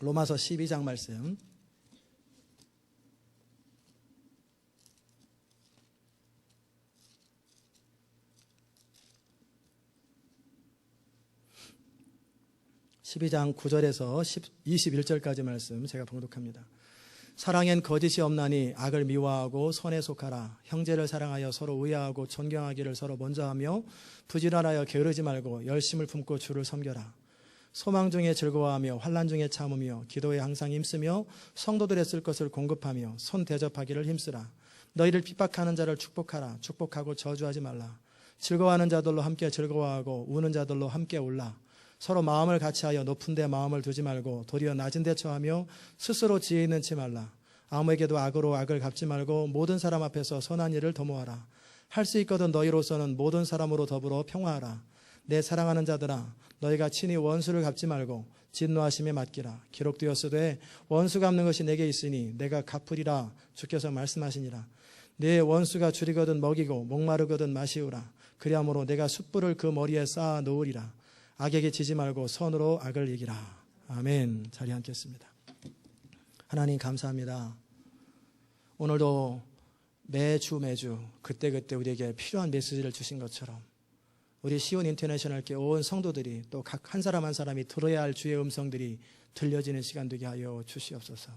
로마서 12장 말씀. (12장) 9절에서 21절까지 말씀 제가 봉독합니다. 사랑엔 거짓이 없나니 악을 미워하고 선에 속하라. 형제를 사랑하여 서로 의아하고 존경하기를 서로 먼저 하며 부지런하여 게으르지 말고 열심을 품고 주를 섬겨라. 소망 중에 즐거워하며 환난 중에 참으며 기도에 항상 힘쓰며 성도들의 쓸 것을 공급하며 손 대접하기를 힘쓰라. 너희를 핍박하는 자를 축복하라. 축복하고 저주하지 말라. 즐거워하는 자들로 함께 즐거워하고 우는 자들로 함께 울라. 서로 마음을 같이하여 높은 데 마음을 두지 말고 도리어 낮은 데 처하며 스스로 지혜 있는 체 말라. 아무에게도 악으로 악을 갚지 말고 모든 사람 앞에서 선한 일을 도모하라. 할 수 있거든 너희로서는 모든 사람으로 더불어 평화하라. 내 사랑하는 자들아, 너희가 친히 원수를 갚지 말고 진노하심에 맡기라. 기록되었으되 원수 갚는 것이 내게 있으니 내가 갚으리라. 주께서 말씀하시니라. 내 원수가 줄이거든 먹이고 목마르거든 마시우라. 그리함으로 내가 숯불을 그 머리에 쌓아 놓으리라. 악에게 지지 말고 선으로 악을 이기라. 아멘. 자리에 앉겠습니다. 하나님 감사합니다. 오늘도 매주 그때그때 우리에게 필요한 메시지를 주신 것처럼 우리 시온 인터내셔널 교회 온 성도들이 또 각 한 사람 한 사람이 들어야 할 주의 음성들이 들려지는 시간 되게 하여 주시옵소서.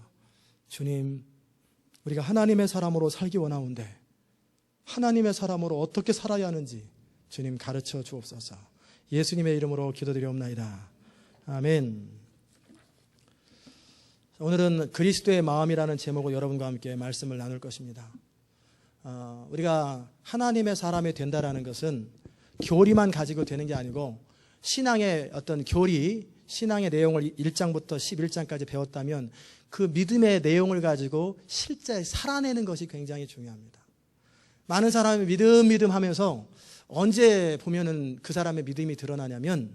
주님, 우리가 하나님의 사람으로 살기 원하는데 하나님의 사람으로 어떻게 살아야 하는지 주님 가르쳐 주옵소서. 예수님의 이름으로 기도드리옵나이다. 아멘. 오늘은 그리스도의 마음이라는 제목으로 여러분과 함께 말씀을 나눌 것입니다. 우리가 하나님의 사람이 된다라는 것은 교리만 가지고 되는 게 아니고 신앙의 어떤 교리, 신앙의 내용을 1장부터 11장까지 배웠다면 그 믿음의 내용을 가지고 실제 살아내는 것이 굉장히 중요합니다. 많은 사람이 믿음 하면서 언제 보면은 그 사람의 믿음이 드러나냐면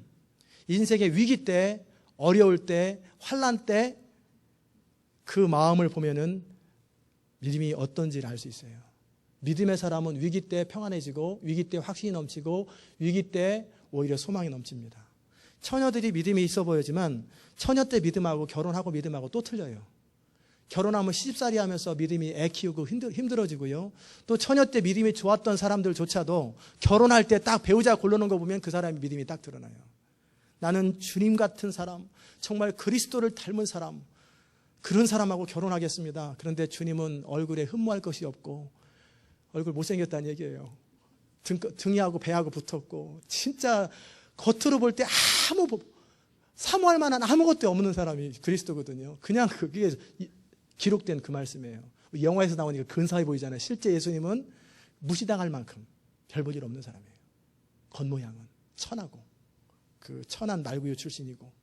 인생의 위기 때, 어려울 때, 환난 때 그 마음을 보면은 믿음이 어떤지를 알 수 있어요. 믿음의 사람은 위기 때 평안해지고 위기 때 확신이 넘치고 위기 때 오히려 소망이 넘칩니다. 처녀들이 믿음이 있어 보이지만 처녀 때 믿음하고 결혼하고 믿음하고 또 틀려요. 결혼하면 시집살이 하면서 믿음이 애 키우고 힘들어지고요. 또 처녀 때 믿음이 좋았던 사람들조차도 결혼할 때 딱 배우자 고르는 거 보면 그 사람의 믿음이 딱 드러나요. 나는 주님 같은 사람, 정말 그리스도를 닮은 사람, 그런 사람하고 결혼하겠습니다. 그런데 주님은 얼굴에 흠모할 것이 없고 얼굴 못생겼다는 얘기예요. 등이하고 배하고 붙었고 진짜 겉으로 볼 때 아무 사모할 만한 아무것도 없는 사람이 그리스도거든요. 그냥 그게 기록된 그 말씀이에요. 영화에서 나오니까 근사해 보이잖아요. 실제 예수님은 무시당할 만큼 별 볼 일 없는 사람이에요. 겉모양은 천하고 그 천한 날구유 출신이고.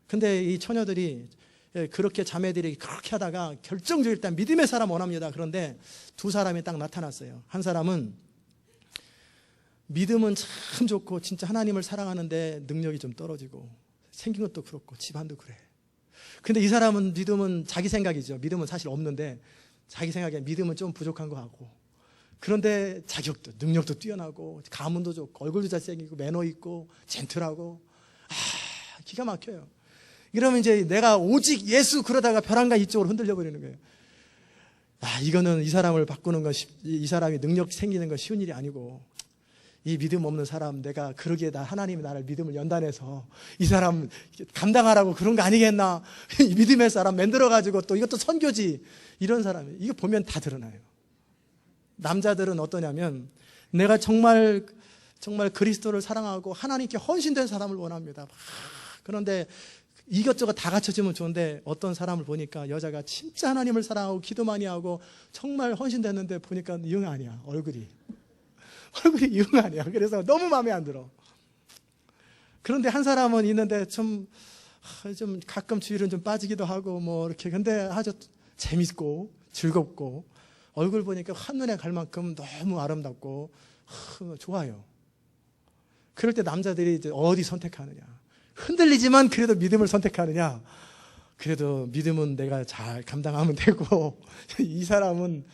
근데 이 처녀들이 그렇게 자매들이 그렇게 하다가 결정적일 때 믿음의 사람 원합니다. 그런데 두 사람이 딱 나타났어요. 한 사람은 믿음은 참 좋고 진짜 하나님을 사랑하는데 능력이 좀 떨어지고 생긴 것도 그렇고 집안도 그래. 근데 이 사람은 믿음은 자기 생각이죠. 믿음은 사실 없는데 자기 생각에 믿음은 좀 부족한 것 같고 그런데 자격도 능력도 뛰어나고 가문도 좋고 얼굴도 잘생기고 매너 있고 젠틀하고 기가 막혀요. 이러면 이제 내가 오직 예수 그러다가 벼랑간 이쪽으로 흔들려 버리는 거예요. 이거는 이 사람을 바꾸는 건 이 사람이 능력 생기는 건 쉬운 일이 아니고 이 믿음 없는 사람 내가 그러기에 하나님이 나를 믿음을 연단해서 이 사람 감당하라고 그런 거 아니겠나. 이 믿음의 사람 만들어가지고 또 이것도 선교지 이런 사람이 이거 보면 다 드러나요. 남자들은 어떠냐면 내가 정말 그리스도를 사랑하고 하나님께 헌신된 사람을 원합니다. 그런데 이것저것 다 갖춰지면 좋은데 어떤 사람을 보니까 여자가 진짜 하나님을 사랑하고 기도 많이 하고 정말 헌신됐는데 보니까 영 아니야. 얼굴이 영 아니야. 그래서 너무 마음에 안 들어. 그런데 한 사람은 있는데 좀 가끔 주일은 좀 빠지기도 하고 뭐 이렇게 근데 아주 재밌고 즐겁고 얼굴 보니까 한눈에 갈 만큼 너무 아름답고 좋아요. 그럴 때 남자들이 이제 어디 선택하느냐. 흔들리지만 그래도 믿음을 선택하느냐. 그래도 믿음은 내가 잘 감당하면 되고 이 사람은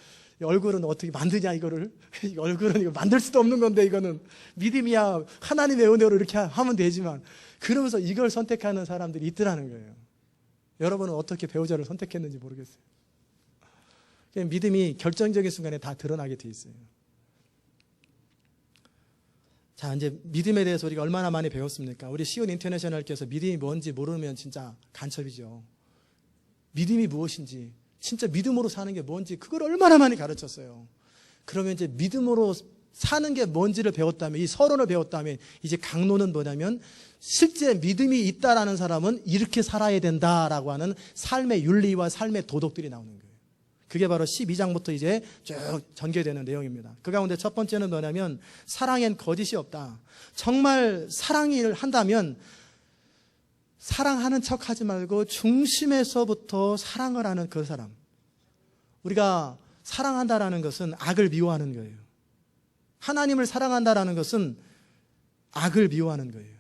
얼굴은 어떻게 만드냐 이거를. 얼굴은 이거 만들 수도 없는 건데 이거는 믿음이야 하나님의 은혜로 이렇게 하면 되지만, 그러면서 이걸 선택하는 사람들이 있더라는 거예요. 여러분은 어떻게 배우자를 선택했는지 모르겠어요. 믿음이 결정적인 순간에 다 드러나게 돼 있어요. 자, 이제 믿음에 대해서 우리가 얼마나 많이 배웠습니까? 우리 시온 인터내셔널께서 믿음이 뭔지 모르면 진짜 간첩이죠. 믿음이 무엇인지, 진짜 믿음으로 사는 게 뭔지 그걸 얼마나 많이 가르쳤어요. 그러면 이제 믿음으로 사는 게 뭔지를 배웠다면, 이 서론을 배웠다면, 이제 강론은 뭐냐면 실제 믿음이 있다라는 사람은 이렇게 살아야 된다라고 하는 삶의 윤리와 삶의 도덕들이 나오는 거예요. 그게 바로 12장부터 이제 쭉 전개되는 내용입니다. 그 가운데 첫 번째는 뭐냐면 사랑엔 거짓이 없다. 정말 사랑을 한다면 사랑하는 척 하지 말고 중심에서부터 사랑을 하는 그 사람. 우리가 사랑한다라는 것은 악을 미워하는 거예요. 하나님을 사랑한다라는 것은 악을 미워하는 거예요.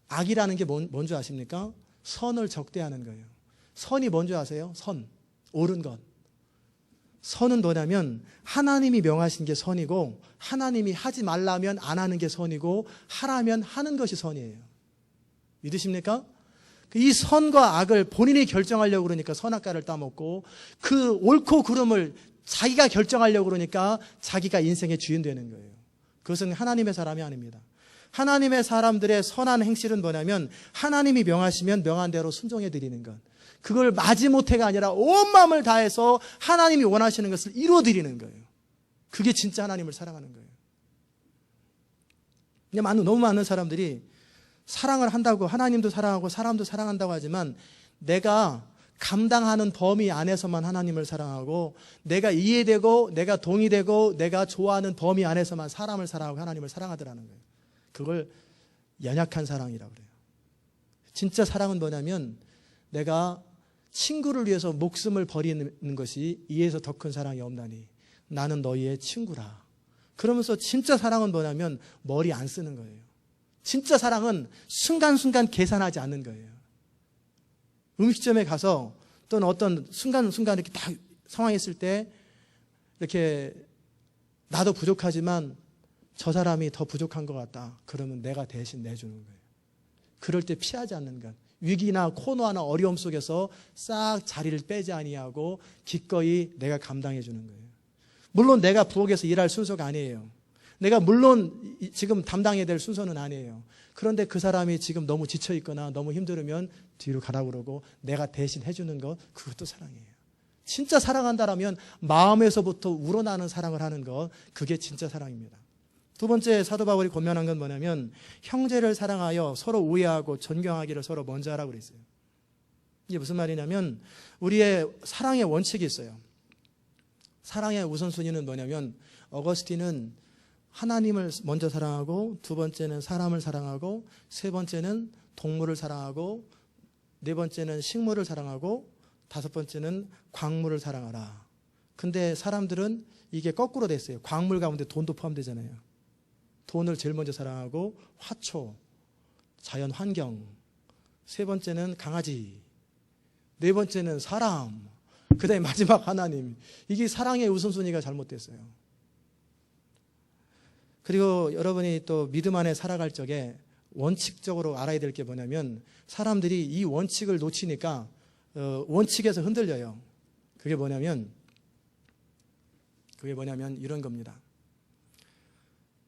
악이라는 게 뭔지 아십니까? 선을 적대하는 거예요. 선이 뭔지 아세요? 선, 옳은 것. 선은 뭐냐면 하나님이 명하신 게 선이고, 하나님이 하지 말라면 안 하는 게 선이고, 하라면 하는 것이 선이에요. 믿으십니까? 이 선과 악을 본인이 결정하려고 그러니까 선악과를 따먹고, 그 옳고 그름을 자기가 결정하려고 그러니까 자기가 인생의 주인 되는 거예요. 그것은 하나님의 사람이 아닙니다. 하나님의 사람들의 선한 행실은 뭐냐면 하나님이 명하시면 명한 대로 순종해 드리는 것. 그걸 마지못해가 아니라 온 마음을 다해서 하나님이 원하시는 것을 이루어 드리는 거예요. 그게 진짜 하나님을 사랑하는 거예요. 근데 너무 많은 사람들이 사랑을 한다고, 하나님도 사랑하고 사람도 사랑한다고 하지만 내가 감당하는 범위 안에서만 하나님을 사랑하고, 내가 이해되고 내가 동의되고 내가 좋아하는 범위 안에서만 사람을 사랑하고 하나님을 사랑하더라는 거예요. 그걸 연약한 사랑이라고 그래요. 진짜 사랑은 뭐냐면 내가 친구를 위해서 목숨을 버리는 것이 이에서 더 큰 사랑이 없나니 나는 너희의 친구라. 그러면서 진짜 사랑은 뭐냐면 머리 안 쓰는 거예요. 진짜 사랑은 순간순간 계산하지 않는 거예요. 음식점에 가서 또는 어떤 순간순간 이렇게 딱 상황이 있을 때 이렇게 나도 부족하지만 저 사람이 더 부족한 것 같다. 그러면 내가 대신 내주는 거예요. 그럴 때 피하지 않는 것. 위기나 코너나 어려움 속에서 싹 자리를 빼지 아니하고 기꺼이 내가 감당해 주는 거예요. 물론 내가 부엌에서 일할 순서가 아니에요. 내가 물론 지금 담당해야 될 순서는 아니에요. 그런데 그 사람이 지금 너무 지쳐 있거나 너무 힘들으면 뒤로 가라고 그러고 내가 대신 해주는 것, 그것도 사랑이에요. 진짜 사랑한다라면 마음에서부터 우러나는 사랑을 하는 것, 그게 진짜 사랑입니다. 두 번째 사도 바울이 권면한 건 뭐냐면 형제를 사랑하여 서로 우애하고 존경하기를 서로 먼저 하라고 그랬어요. 이게 무슨 말이냐면 우리의 사랑의 원칙이 있어요. 사랑의 우선순위는 뭐냐면 어거스틴은 하나님을 먼저 사랑하고, 두 번째는 사람을 사랑하고, 세 번째는 동물을 사랑하고, 네 번째는 식물을 사랑하고, 다섯 번째는 광물을 사랑하라. 근데 사람들은 이게 거꾸로 됐어요. 광물 가운데 돈도 포함되잖아요. 돈을 제일 먼저 사랑하고, 화초, 자연 환경, 세 번째는 강아지, 네 번째는 사람, 그 다음에 마지막 하나님. 이게 사랑의 우선순위가 잘못됐어요. 그리고 여러분이 또 믿음 안에 살아갈 적에 원칙적으로 알아야 될 게 뭐냐면 사람들이 이 원칙을 놓치니까 원칙에서 흔들려요. 그게 뭐냐면 이런 겁니다.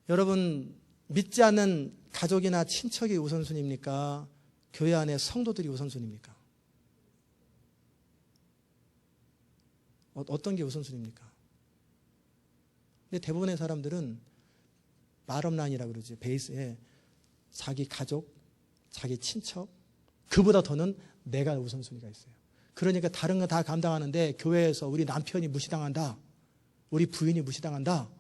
여러분, 믿지 않는 가족이나 친척이 우선순위입니까? 교회 안에 성도들이 우선순위입니까? 어떤 게 우선순위입니까? 근데 대부분의 사람들은 말업라인이라고 그러죠. 베이스에 자기 가족, 자기 친척, 그보다 더는 내가 우선순위가 있어요. 그러니까 다른 거 다 감당하는데 교회에서 우리 남편이 무시당한다, 우리 부인이 무시당한다,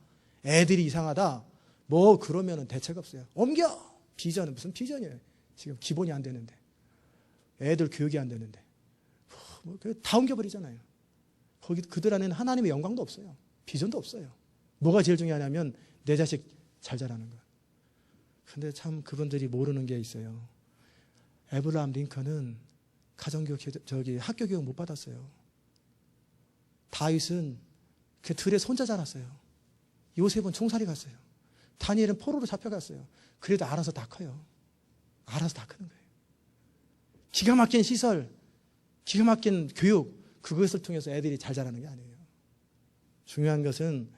애들이 이상하다, 뭐 그러면은 대책 없어요. 옮겨! 비전은 무슨 비전이에요? 지금 기본이 안 되는데, 애들 교육이 안 되는데 다 옮겨버리잖아요. 거기 그들 안에는 하나님의 영광도 없어요. 비전도 없어요. 뭐가 제일 중요하냐면 내 자식 잘 자라는 거예요. 근데 참 그분들이 모르는 게 있어요. 에브라함 링컨은 가정교육, 학교 교육 못 받았어요. 다윗은 그 들에서 혼자 자랐어요. 요셉은 총살이 갔어요. 다니엘은 포로로 잡혀갔어요. 그래도 알아서 다 커요. 알아서 다 크는 거예요. 기가 막힌 시설, 기가 막힌 교육, 그것을 통해서 애들이 잘 자라는 게 아니에요. 중요한 것은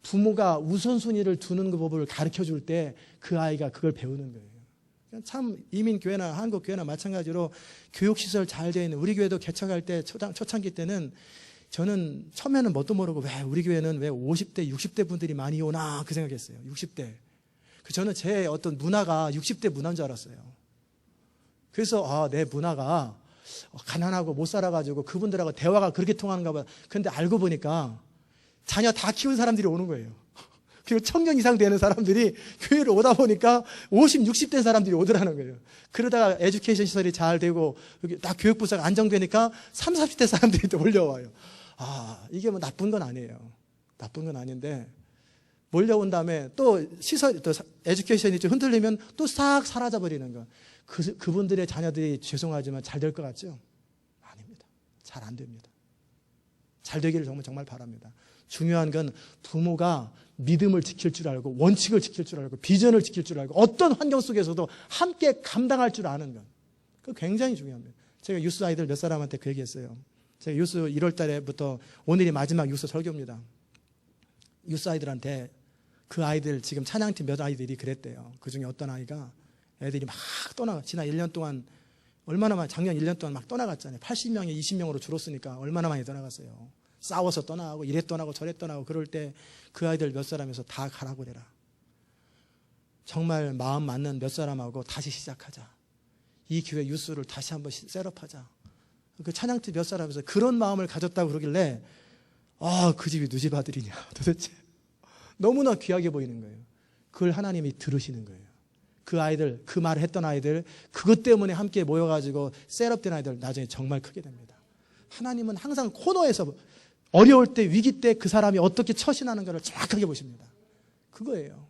부모가 우선순위를 두는 그 법을 가르쳐 줄 때 그 아이가 그걸 배우는 거예요. 참 이민교회나 한국교회나 마찬가지로 교육시설 잘 되어 있는 우리 교회도 개척할 때 초창기 때는 저는 처음에는 뭣도 모르고 왜 우리 교회는 왜 50대, 60대 분들이 많이 오나 그 생각했어요. 60대. 저는 제 어떤 문화가 60대 문화인 줄 알았어요. 그래서 내 문화가 가난하고 못 살아가지고 그분들하고 대화가 그렇게 통하는가 봐. 근데 알고 보니까 자녀 다 키운 사람들이 오는 거예요. 그리고 청년 이상 되는 사람들이 교회를 오다 보니까 50, 60대 사람들이 오더라는 거예요. 그러다가 에듀케이션 시설이 잘 되고 여기 딱 교육부서가 안정되니까 30, 40대 사람들이 또 몰려와요. 이게 뭐 나쁜 건 아니에요. 나쁜 건 아닌데 몰려온 다음에 또 시설, 또 에듀케이션이 좀 흔들리면 또 싹 사라져 버리는 거. 그분들의 자녀들이 죄송하지만 잘 될 것 같죠? 아닙니다. 잘 안 됩니다. 잘 되기를 정말 바랍니다. 중요한 건 부모가 믿음을 지킬 줄 알고 원칙을 지킬 줄 알고 비전을 지킬 줄 알고 어떤 환경 속에서도 함께 감당할 줄 아는 것. 그거 굉장히 중요합니다. 제가 유스 아이들 몇 사람한테 그 얘기했어요. 제가 유스 1월 달에부터 오늘이 마지막 유스 설교입니다. 유스 아이들한테 그 아이들 지금 찬양팀 몇 아이들이 그랬대요. 그중에 어떤 아이가 애들이 막 지난 1년 동안 얼마나 많이 작년 1년 동안 막 떠나갔잖아요. 80명에 20명으로 줄었으니까 얼마나 많이 떠나갔어요. 싸워서 떠나고 이래 떠나고 저래 떠나고 그럴 때 그 아이들 몇 사람에서 다 가라고 그래라. 정말 마음 맞는 몇 사람하고 다시 시작하자. 이 교회 유스를 다시 한번 셋업하자. 그 찬양팀 몇 사람에서 그런 마음을 가졌다고 그러길래 그 집이 누 집 아들이냐 도대체. 너무나 귀하게 보이는 거예요. 그걸 하나님이 들으시는 거예요. 그 아이들, 그 말을 했던 아이들, 그것 때문에 함께 모여가지고 셋업된 아이들 나중에 정말 크게 됩니다. 하나님은 항상 코너에서 어려울 때, 위기 때 그 사람이 어떻게 처신하는가를 정확하게 보십니다. 그거예요.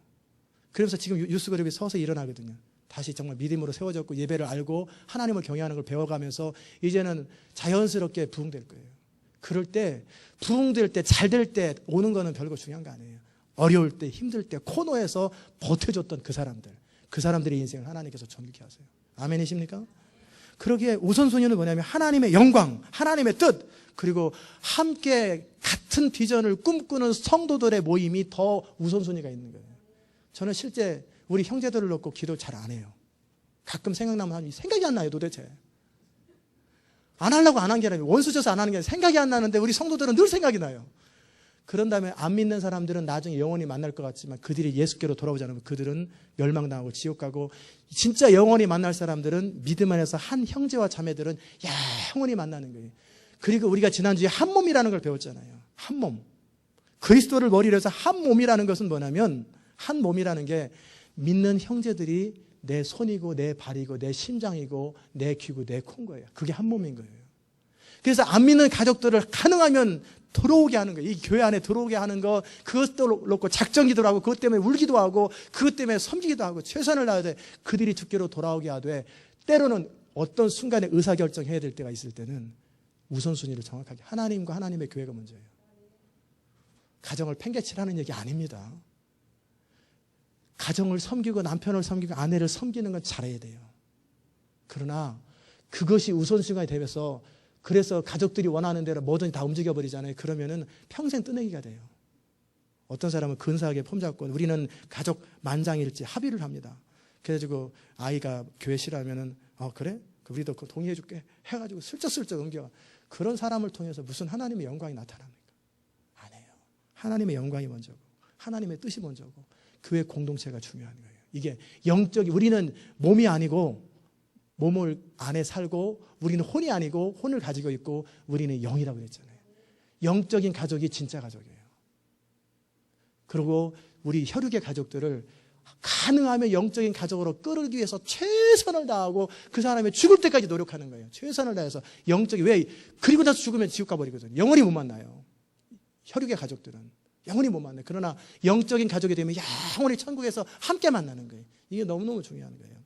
그래서 지금 유스 그룹이 서서 일어나거든요. 다시 정말 믿음으로 세워졌고 예배를 알고 하나님을 경외하는 걸 배워가면서 이제는 자연스럽게 부흥될 거예요. 그럴 때 부흥될 때 잘 될 때 오는 거는 별거 중요한 거 아니에요. 어려울 때 힘들 때 코너에서 버텨줬던 그 사람들의 인생을 하나님께서 정확히 하세요. 아멘이십니까? 그러기에 우선순위는 뭐냐면 하나님의 영광, 하나님의 뜻, 그리고 함께 같은 비전을 꿈꾸는 성도들의 모임이 더 우선순위가 있는 거예요. 저는 실제 우리 형제들을 놓고 기도 잘 안 해요. 가끔 생각나면 생각이 안 나요 도대체. 안 하려고 안 한 게 아니라 원수져서 안 하는 게 아니라 생각이 안 나는데 우리 성도들은 늘 생각이 나요. 그런 다음에 안 믿는 사람들은 나중에 영원히 만날 것 같지만 그들이 예수께로 돌아오지 않으면 그들은 멸망당하고 지옥 가고, 진짜 영원히 만날 사람들은 믿음 안에서 한 형제와 자매들은 영원히 만나는 거예요. 그리고 우리가 지난주에 한 몸이라는 걸 배웠잖아요. 한 몸. 그리스도를 머리로 해서 한 몸이라는 것은 뭐냐면 한 몸이라는 게 믿는 형제들이 내 손이고 내 발이고 내 심장이고 내 귀고 내 코인 거예요. 그게 한 몸인 거예요. 그래서 안 믿는 가족들을 가능하면 들어오게 하는 거예요. 이 교회 안에 들어오게 하는 거, 그것도 놓고 작정 기도를 하고 그것 때문에 울기도 하고 그것 때문에 섬기기도 하고 최선을 다해야 돼. 그들이 주께로 돌아오게 하되, 때로는 어떤 순간에 의사결정해야 될 때가 있을 때는 우선순위를 정확하게, 하나님과 하나님의 교회가 먼저예요. 가정을 팽개치라는 얘기 아닙니다. 가정을 섬기고 남편을 섬기고 아내를 섬기는 건 잘해야 돼요. 그러나 그것이 우선순위가 되면서, 그래서 가족들이 원하는 대로 뭐든지 다 움직여버리잖아요. 그러면은 평생 뜨내기가 돼요. 어떤 사람은 근사하게 폼잡고 우리는 가족 만장일치 합의를 합니다. 그래가지고 아이가 교회 싫어하면은 그래? 우리도 그거 동의해줄게 해가지고 슬쩍슬쩍 옮겨. 그런 사람을 통해서 무슨 하나님의 영광이 나타납니까? 아니에요. 하나님의 영광이 먼저고 하나님의 뜻이 먼저고 교회 공동체가 중요한 거예요. 이게 영적이, 우리는 몸이 아니고 몸을 안에 살고 우리는 혼이 아니고 혼을 가지고 있고 우리는 영이라고 그랬잖아요. 영적인 가족이 진짜 가족이에요. 그리고 우리 혈육의 가족들을 가능하면 영적인 가족으로 끌기 위해서 최선을 다하고 그 사람이 죽을 때까지 노력하는 거예요. 최선을 다해서 영적인, 왜? 그리고 나서 죽으면 지옥 가버리거든요. 영원히 못 만나요. 혈육의 가족들은 영원히 못 만나요. 그러나 영적인 가족이 되면 영원히 천국에서 함께 만나는 거예요. 이게 너무너무 중요한 거예요.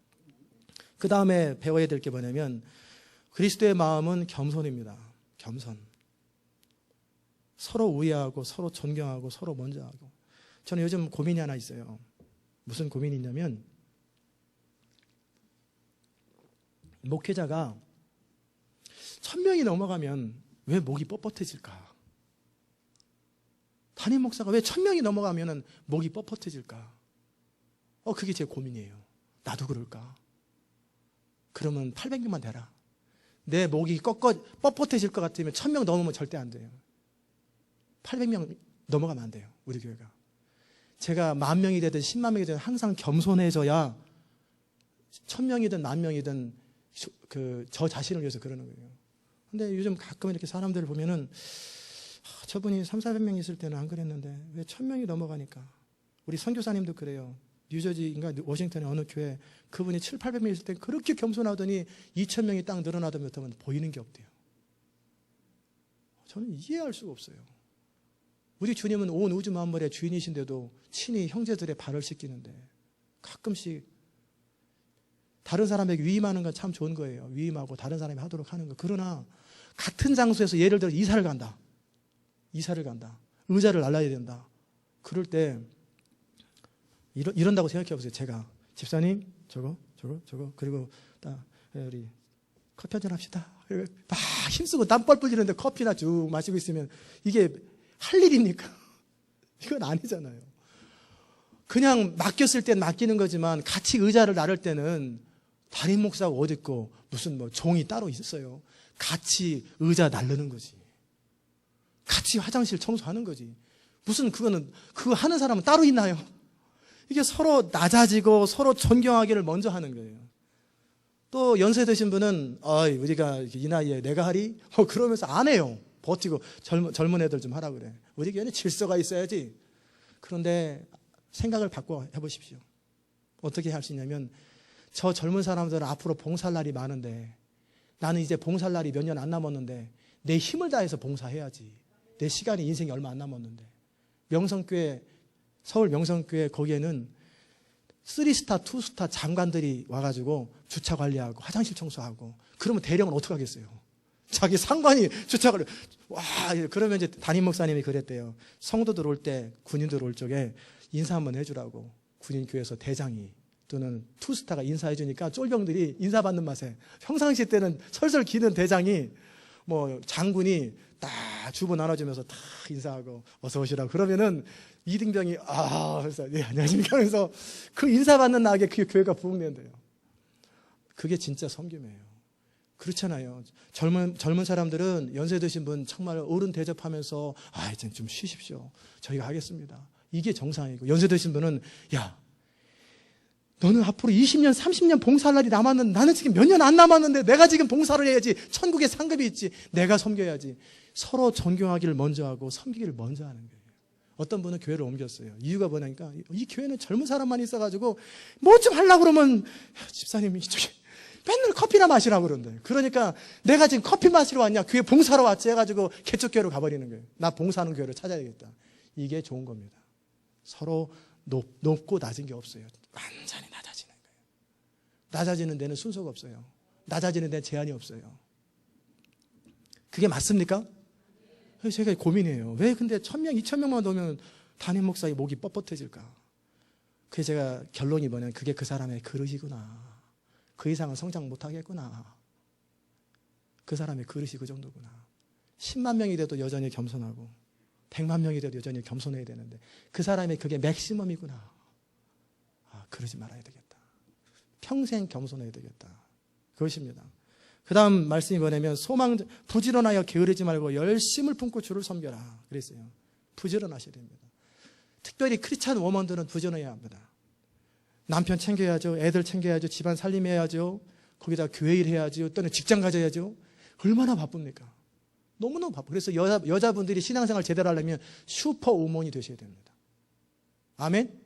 그 다음에 배워야 될 게 뭐냐면 그리스도의 마음은 겸손입니다. 겸손. 서로 우애하고 서로 존경하고 서로 먼저 하고. 저는 요즘 고민이 하나 있어요. 무슨 고민이 있냐면 목회자가 1000명이 넘어가면 왜 목이 뻣뻣해질까? 담임 목사가 왜 1000명이 넘어가면 목이 뻣뻣해질까? 그게 제 고민이에요. 나도 그럴까? 그러면 800명만 되라. 내 목이 뻣뻣해질 것 같으면 1000명 넘으면 절대 안 돼요. 800명 넘어가면 안 돼요. 우리 교회가. 제가 10,000명이 되든 100,000명이 되든 항상 겸손해져야 1000명이든 10,000명이든 저 자신을 위해서 그러는 거예요. 근데 요즘 가끔 이렇게 사람들을 보면은 저분이 300-400명 있을 때는 안 그랬는데 왜 1000명이 넘어가니까. 우리 선교사님도 그래요. 뉴저지인가 워싱턴의 어느 교회 그분이 700-800명 있을 때 그렇게 겸손하더니 2,000명이 딱 늘어나다 못하면 보이는 게 없대요. 저는 이해할 수가 없어요. 우리 주님은 온 우주 만물의 주인이신데도 친히 형제들의 발을 씻기는데 가끔씩 다른 사람에게 위임하는 건 참 좋은 거예요. 위임하고 다른 사람이 하도록 하는 거. 그러나 같은 장소에서 예를 들어 이사를 간다. 의자를 날라야 된다. 그럴 때 이런다고 생각해 보세요. 제가 집사님 저거 그리고 딱 우리 커피 한잔 합시다. 막 힘쓰고 땀 뻘뻘 흘리는데 커피나 쭉 마시고 있으면 이게 할 일입니까? 이건 아니잖아요. 그냥 맡겼을 땐 맡기는 거지만 같이 의자를 나를 때는 담임 목사가 어디 있고 무슨 뭐 종이 따로 있어요. 같이 의자 나르는 거지. 같이 화장실 청소하는 거지. 무슨 그거 하는 사람은 따로 있나요? 이게 서로 낮아지고 서로 존경하기를 먼저 하는 거예요. 또 연세 드신 분은 우리가 이 나이에 내가 하리? 그러면서 안 해요. 버티고 젊은 애들 좀 하라 그래. 우리 교회는 질서가 있어야지. 그런데 생각을 바꿔 해보십시오. 어떻게 할 수 있냐면 저 젊은 사람들은 앞으로 봉사할 날이 많은데 나는 이제 봉사할 날이 몇 년 안 남았는데 내 힘을 다해서 봉사해야지. 내 시간이 인생이 얼마 안 남았는데. 명성교회, 서울 명성교회 거기에는 3스타, 2스타 장관들이 와가지고 주차 관리하고 화장실 청소하고 그러면 대령은 어떻게 하겠어요? 자기 상관이 주차를 그러면 이제 담임 목사님이 그랬대요. 성도들 올 때 군인들 올 적에 인사 한번 해주라고 군인교회에서 대장이 또는 투스타가 인사해 주니까 쫄병들이 인사받는 맛에 평상시 때는 설설 기는 대장이 뭐 장군이 딱 주보 나눠주면서 다 인사하고 어서 오시라고 그러면은 이등병이 그래서 네 안녕하십니까 하면서 그 인사받는 나에게 그 교회가 부흥된대요. 그게 진짜 섬김이에요. 그렇잖아요. 젊은 사람들은 연세 드신 분 정말 어른 대접하면서 이제 좀 쉬십시오. 저희가 하겠습니다. 이게 정상이고 연세 드신 분은 야 너는 앞으로 20년 30년 봉사할 날이 남았는데 나는 지금 몇 년 안 남았는데 내가 지금 봉사를 해야지. 천국에 상급이 있지. 내가 섬겨야지. 서로 존경하기를 먼저 하고 섬기기를 먼저 하는 거예요. 어떤 분은 교회를 옮겼어요. 이유가 뭐냐니까 이 교회는 젊은 사람만 있어가지고 뭐 좀 하려고 그러면 집사님이 이쪽에 맨날 커피나 마시라고 그런대. 그러니까 내가 지금 커피 마시러 왔냐 교회 봉사하러 왔지 해가지고 개척교회로 가버리는 거예요. 나 봉사하는 교회를 찾아야겠다. 이게 좋은 겁니다. 서로 높고 낮은 게 없어요. 완전히 낮아지는 거예요. 낮아지는 데는 순서가 없어요. 낮아지는 데는 제한이 없어요. 그게 맞습니까? 제가 고민해요. 왜 근데 1000명, 2000명만 넣으면 담임 목사의 목이 뻣뻣해질까? 그게 제가 결론이 뭐냐면 그게 그 사람의 그릇이구나. 그 이상은 성장 못하겠구나. 그 사람의 그릇이 그 정도구나. 10만 명이 돼도 여전히 겸손하고 100만 명이 돼도 여전히 겸손해야 되는데 그 사람의 그게 맥시멈이구나. 그러지 말아야 되겠다. 평생 겸손해야 되겠다. 그것입니다. 그 다음 말씀이 뭐냐면 부지런하여 게으르지 말고 열심을 품고 주를 섬겨라. 그랬어요. 부지런하셔야 됩니다. 특별히 크리스찬 워먼들은 부지런해야 합니다. 남편 챙겨야죠. 애들 챙겨야죠. 집안 살림해야죠. 거기다 교회 일 해야죠. 또는 직장 가져야죠. 얼마나 바쁩니까? 너무너무 바쁘고. 그래서 여자분들이 신앙생활 제대로 하려면 슈퍼우먼이 되셔야 됩니다. 아멘?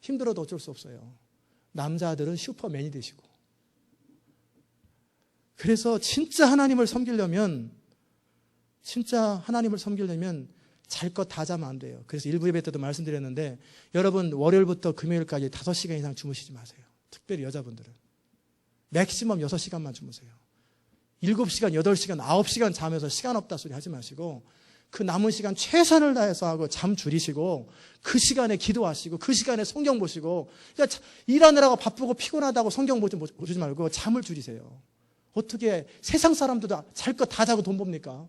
힘들어도 어쩔 수 없어요. 남자들은 슈퍼맨이 되시고. 그래서 진짜 하나님을 섬기려면 잘 것 다 자면 안 돼요. 그래서 일부 예배 때도 말씀드렸는데 여러분 월요일부터 금요일까지 5시간 이상 주무시지 마세요. 특별히 여자분들은. 맥시멈 6시간만 주무세요. 7시간, 8시간, 9시간 자면서 시간 없다 소리 하지 마시고 그 남은 시간 최선을 다해서 하고 잠 줄이시고 그 시간에 기도하시고 그 시간에 성경 보시고, 그러니까 일하느라고 바쁘고 피곤하다고 성경 보지 말고 잠을 줄이세요. 어떻게 세상 사람들도 잘 것 다 자고 돈 법니까?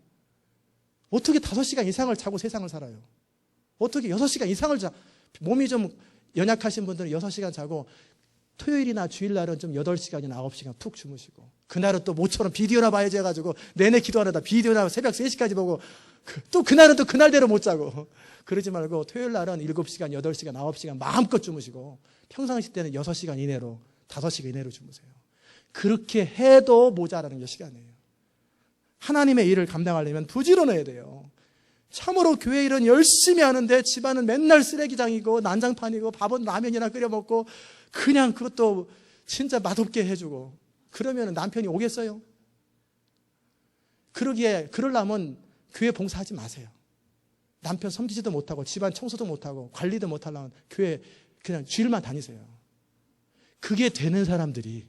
어떻게 5시간 이상을 자고 세상을 살아요? 어떻게 6시간 이상을 몸이 좀 연약하신 분들은 6시간 자고 토요일이나 주일날은 좀 8시간이나 9시간 푹 주무시고, 그날은 또 모처럼 비디오나 봐야지 해가지고 내내 기도하려다 비디오나 새벽 3시까지 보고 또 그날은 또 그날대로 못 자고, 그러지 말고 토요일날은 7시간, 8시간, 9시간 마음껏 주무시고 평상시 때는 6시간 이내로 5시간 이내로 주무세요. 그렇게 해도 모자라는 게 시간이에요. 하나님의 일을 감당하려면 부지런해야 돼요. 참으로 교회 일은 열심히 하는데 집안은 맨날 쓰레기장이고 난장판이고 밥은 라면이나 끓여 먹고 그냥 그것도 진짜 맛없게 해주고, 그러면 남편이 오겠어요? 그러려면 교회 봉사하지 마세요. 남편 섬기지도 못하고 집안 청소도 못하고 관리도 못하려면 교회 그냥 주일만 다니세요. 그게 되는 사람들이,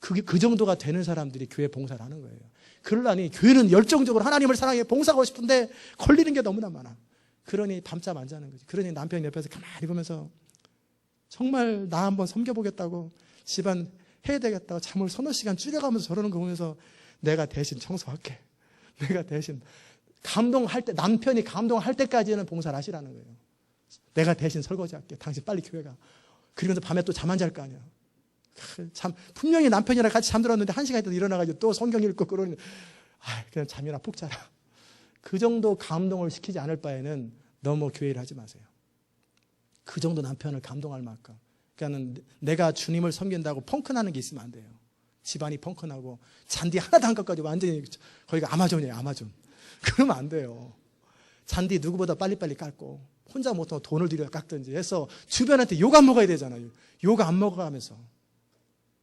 그 정도가 되는 사람들이 교회 봉사를 하는 거예요. 그러려니 교회는 열정적으로 하나님을 사랑해 봉사하고 싶은데 걸리는 게 너무나 많아. 그러니 밤잠 안 자는 거지. 그러니 남편이 옆에서 가만히 보면서 정말 나 한번 섬겨보겠다고 집안 해야 되겠다고 잠을 서너 시간 줄여가면서 저러는 거 보면서 내가 대신 청소할게. 내가 대신 감동할 때, 남편이 감동할 때까지는 봉사를 하시라는 거예요. 내가 대신 설거지할게. 당신 빨리 교회 가. 그러면서 밤에 또 잠 안 잘 거 아니야. 분명히 남편이랑 같이 잠들었는데 1시간 있다 일어나가지고 또 성경 읽고 그러니 그냥 잠이나 푹 자라. 그 정도 감동을 시키지 않을 바에는 너무 교회를 하지 마세요. 그 정도 남편을 감동할 만큼. 그러니까 내가 주님을 섬긴다고 펑크나는 게 있으면 안 돼요. 집안이 펑크나고 잔디 하나도 안 깎아지고 완전히 거기가 아마존이에요. 아마존. 그러면 안 돼요. 잔디 누구보다 빨리빨리 깎고 혼자 못하고 돈을 들여 깎든지 해서 주변한테 욕 안 먹어야 되잖아요. 욕 안 먹어가면서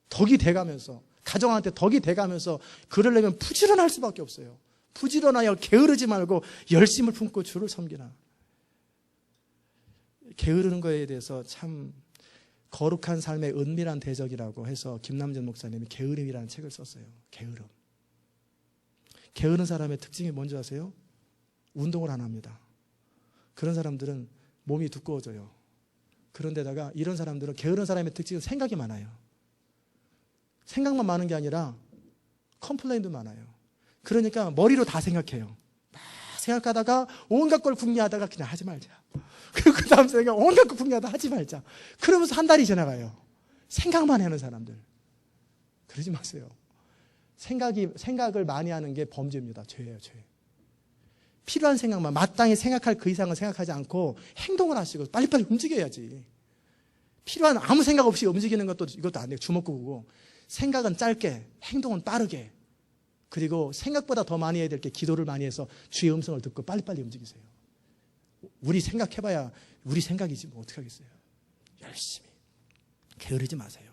덕이 돼가면서 가정한테 덕이 돼가면서 그러려면 부지런할 수밖에 없어요. 부지런하여 게으르지 말고 열심을 품고 주를 섬기라. 게으르는 거에 대해서 참 거룩한 삶의 은밀한 대적이라고 해서 김남전 목사님이 게으름이라는 책을 썼어요. 게으름. 게으른 사람의 특징이 뭔지 아세요? 운동을 안 합니다. 그런 사람들은 몸이 두꺼워져요. 그런데다가 이런 사람들은, 게으른 사람의 특징은 생각이 많아요. 생각만 많은 게 아니라 컴플레인도 많아요. 그러니까 머리로 다 생각해요. 막 생각하다가 온갖 걸 궁리하다가 그냥 하지 말자. 그리고 그 다음 생각 온갖 걸 궁리하다가 하지 말자. 그러면서 한 달이 지나가요. 생각만 하는 사람들. 그러지 마세요. 생각을 많이 하는 게 범죄입니다. 죄예요, 죄. 필요한 생각만, 마땅히 생각할 그 이상은 생각하지 않고 행동을 하시고 빨리빨리 움직여야지. 필요한 아무 생각 없이 움직이는 것도 이것도 안 돼요. 주먹구구고. 생각은 짧게, 행동은 빠르게. 그리고 생각보다 더 많이 해야 될 게 기도를 많이 해서 주의 음성을 듣고 빨리빨리 움직이세요. 우리 생각해봐야 우리 생각이지 뭐 어떻게 하겠어요. 열심히. 게으르지 마세요.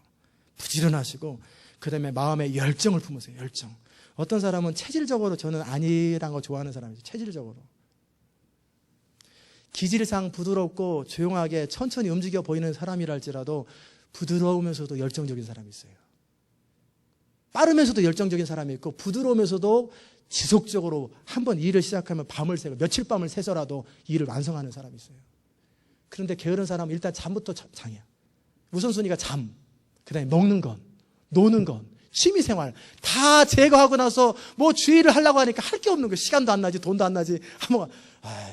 부지런하시고 그 다음에 마음에 열정을 품으세요. 열정. 어떤 사람은 체질적으로, 저는 아니란 거 좋아하는 사람이죠. 체질적으로. 기질상 부드럽고 조용하게 천천히 움직여 보이는 사람이랄지라도 부드러우면서도 열정적인 사람이 있어요. 빠르면서도 열정적인 사람이 있고 부드러우면서도 지속적으로 한번 일을 시작하면 밤을 새고 며칠 밤을 새서라도 일을 완성하는 사람이 있어요. 그런데 게으른 사람은 일단 잠부터 장이야. 우선순위가 잠, 그 다음에 먹는 것, 노는 것, 취미생활 다 제거하고 나서 뭐 주의를 하려고 하니까 할 게 없는 거예요. 시간도 안 나지, 돈도 안 나지.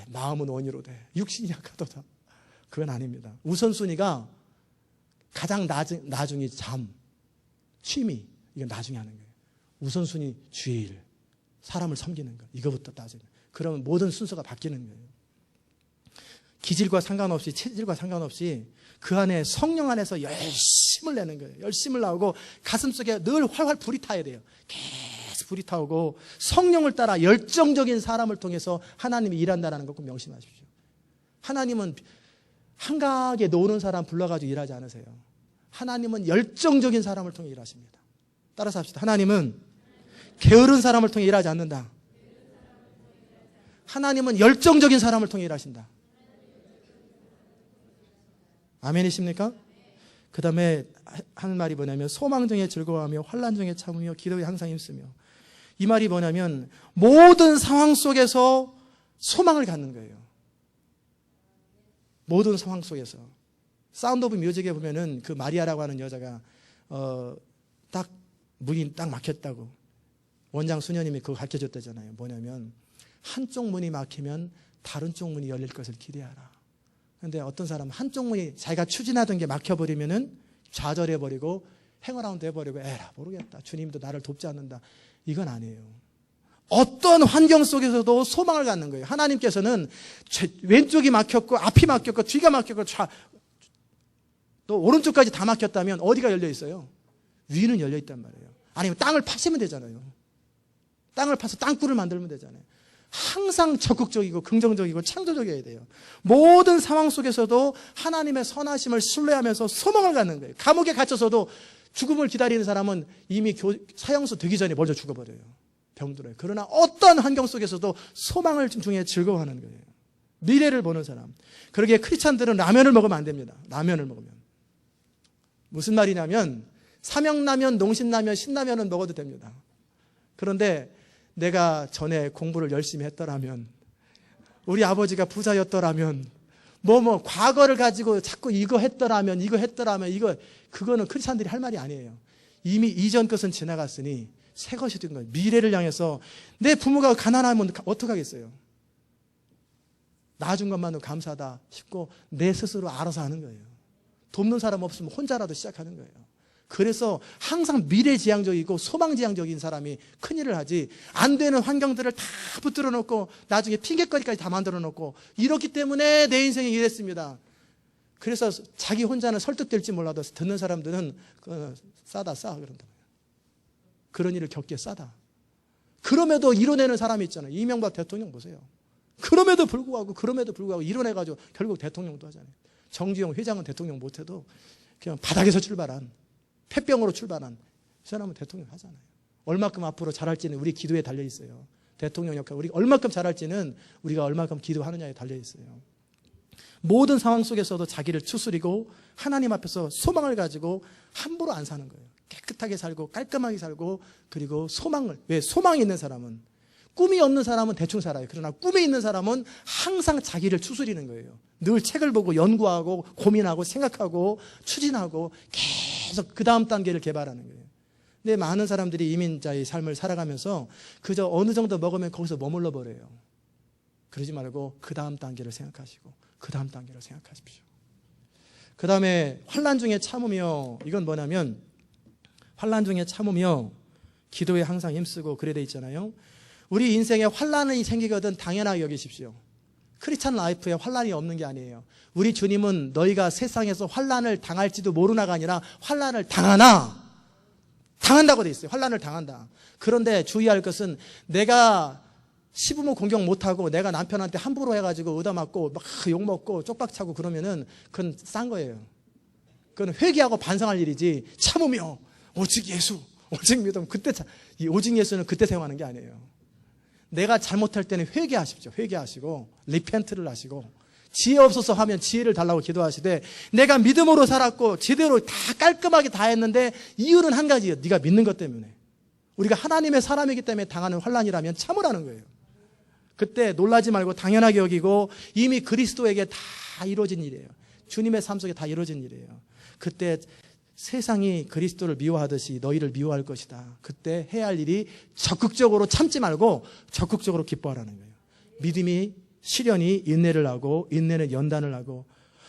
마음은 원의로 돼. 육신이 약하도다. 그건 아닙니다. 우선순위가 가장 나중이 잠, 취미, 이건 나중에 하는 거예요. 우선순위 주일, 사람을 섬기는 것, 이거부터 따지면. 그러면 모든 순서가 바뀌는 거예요. 기질과 상관없이, 체질과 상관없이 그 안에 성령 안에서 열심을 내는 거예요. 열심을 나오고 가슴속에 늘 활활 불이 타야 돼요. 계속 불이 타오고 성령을 따라 열정적인 사람을 통해서 하나님이 일한다는 것 꼭 명심하십시오. 하나님은 한가하게 노는 사람 불러가지고 일하지 않으세요. 하나님은 열정적인 사람을 통해 일하십니다. 따라서 합시다. 하나님은 게으른 사람을 통해 일하지 않는다. 하나님은 열정적인 사람을 통해 일하신다. 아멘이십니까? 그 다음에 하는 말이 뭐냐면 소망 중에 즐거워하며 환난 중에 참으며 기도에 항상 힘쓰며. 이 말이 뭐냐면 모든 상황 속에서 소망을 갖는 거예요. 모든 상황 속에서. 사운드 오브 뮤직에 보면은 그 마리아라고 하는 여자가 딱 문이 딱 막혔다고 원장 수녀님이 그거 가르쳐줬다잖아요. 뭐냐면 한쪽 문이 막히면 다른 쪽 문이 열릴 것을 기대하라. 그런데 어떤 사람은 한쪽 문이 자기가 추진하던 게 막혀버리면은 좌절해버리고 행어라운드 해버리고 에라 모르겠다. 주님도 나를 돕지 않는다. 이건 아니에요. 어떤 환경 속에서도 소망을 갖는 거예요. 하나님께서는 왼쪽이 막혔고 앞이 막혔고 뒤가 막혔고 또 오른쪽까지 다 막혔다면 어디가 열려 있어요? 위는 열려 있단 말이에요. 아니면 땅을 파시면 되잖아요. 땅을 파서 땅굴을 만들면 되잖아요. 항상 적극적이고 긍정적이고 창조적이어야 돼요. 모든 상황 속에서도 하나님의 선하심을 신뢰하면서 소망을 갖는 거예요. 감옥에 갇혀서도 죽음을 기다리는 사람은 이미 사형수 되기 전에 먼저 죽어버려요. 병들어요. 그러나 어떤 환경 속에서도 소망을 중에 즐거워하는 거예요. 미래를 보는 사람. 그러기에 크리스찬들은 라면을 먹으면 안 됩니다. 라면을 먹으면. 무슨 말이냐면 삼양라면, 농신라면, 신라면은 먹어도 됩니다. 그런데 내가 전에 공부를 열심히 했더라면, 우리 아버지가 부자였더라면, 과거를 가지고 자꾸 이거 했더라면, 그거는 크리스찬들이 할 말이 아니에요. 이미 이전 것은 지나갔으니 새 것이 된 거예요. 미래를 향해서 내 부모가 가난하면 어떡하겠어요? 나준 것만으로 감사하다 싶고 내 스스로 알아서 하는 거예요. 돕는 사람 없으면 혼자라도 시작하는 거예요. 그래서 항상 미래지향적이고 소망지향적인 사람이 큰일을 하지, 안 되는 환경들을 다 붙들어 놓고 나중에 핑계거리까지 다 만들어 놓고, 이렇기 때문에 내 인생이 이랬습니다. 그래서 자기 혼자는 설득될지 몰라도 듣는 사람들은 싸다 싸 그런다. 그런 일을 겪기에 싸다. 그럼에도 이뤄내는 사람이 있잖아요. 이명박 대통령 보세요. 그럼에도 불구하고 이뤄내가지고 결국 대통령도 하잖아요. 정주영 회장은 대통령 못해도 그냥 바닥에서 출발한, 폐병으로 출발한 이 사람은 대통령 하잖아요. 얼마큼 앞으로 잘할지는 우리 기도에 달려 있어요. 대통령 역할, 우리가 얼마큼 잘할지는 우리가 얼마큼 기도하느냐에 달려 있어요. 모든 상황 속에서도 자기를 추스리고 하나님 앞에서 소망을 가지고 함부로 안 사는 거예요. 깨끗하게 살고 깔끔하게 살고, 그리고 왜 소망이 있는 사람은, 꿈이 없는 사람은 대충 살아요. 그러나 꿈이 있는 사람은 항상 자기를 추스리는 거예요. 늘 책을 보고 연구하고 고민하고 생각하고 추진하고 계속 그 다음 단계를 개발하는 거예요. 근데 많은 사람들이 이민자의 삶을 살아가면서 그저 어느 정도 먹으면 거기서 머물러 버려요. 그러지 말고 그 다음 단계를 생각하시고 그 다음 단계를 생각하십시오. 그 다음에 환난 중에 참으며, 이건 뭐냐면 환난 중에 참으며 기도에 항상 힘쓰고 그래 돼 있잖아요. 우리 인생에 환난이 생기거든 당연하게 여기십시오. 크리스찬 라이프에 환난이 없는 게 아니에요. 우리 주님은 너희가 세상에서 환난을 당할지도 모르나가 아니라 환난을 당한다고 돼 있어요. 환난을 당한다. 그런데 주의할 것은, 내가 시부모 공경 못하고 내가 남편한테 함부로 해가지고 얻어맞고 막 욕먹고 쪽박차고 그러면은 그건 싼 거예요. 그건 회개하고 반성할 일이지, 참으며 오직 예수, 오직 믿음, 이 오직 예수는 그때 사용하는 게 아니에요. 내가 잘못할 때는 회개하십시오. 회개하시고 리펜트를 하시고, 지혜 없어서 하면 지혜를 달라고 기도하시되, 내가 믿음으로 살았고 제대로 다 깔끔하게 다 했는데 이유는 한 가지예요. 네가 믿는 것 때문에. 우리가 하나님의 사람이기 때문에 당하는 환난이라면 참으라는 거예요. 그때 놀라지 말고 당연하게 여기고, 이미 그리스도에게 다 이루어진 일이에요. 주님의 삶 속에 다 이루어진 일이에요. 그때 세상이 그리스도를 미워하듯이 너희를 미워할 것이다. 그때 해야 할 일이 적극적으로 참지 말고 적극적으로 기뻐하라는 거예요. 믿음이 시련이 인내를 하고, 인내는 연단을 하고,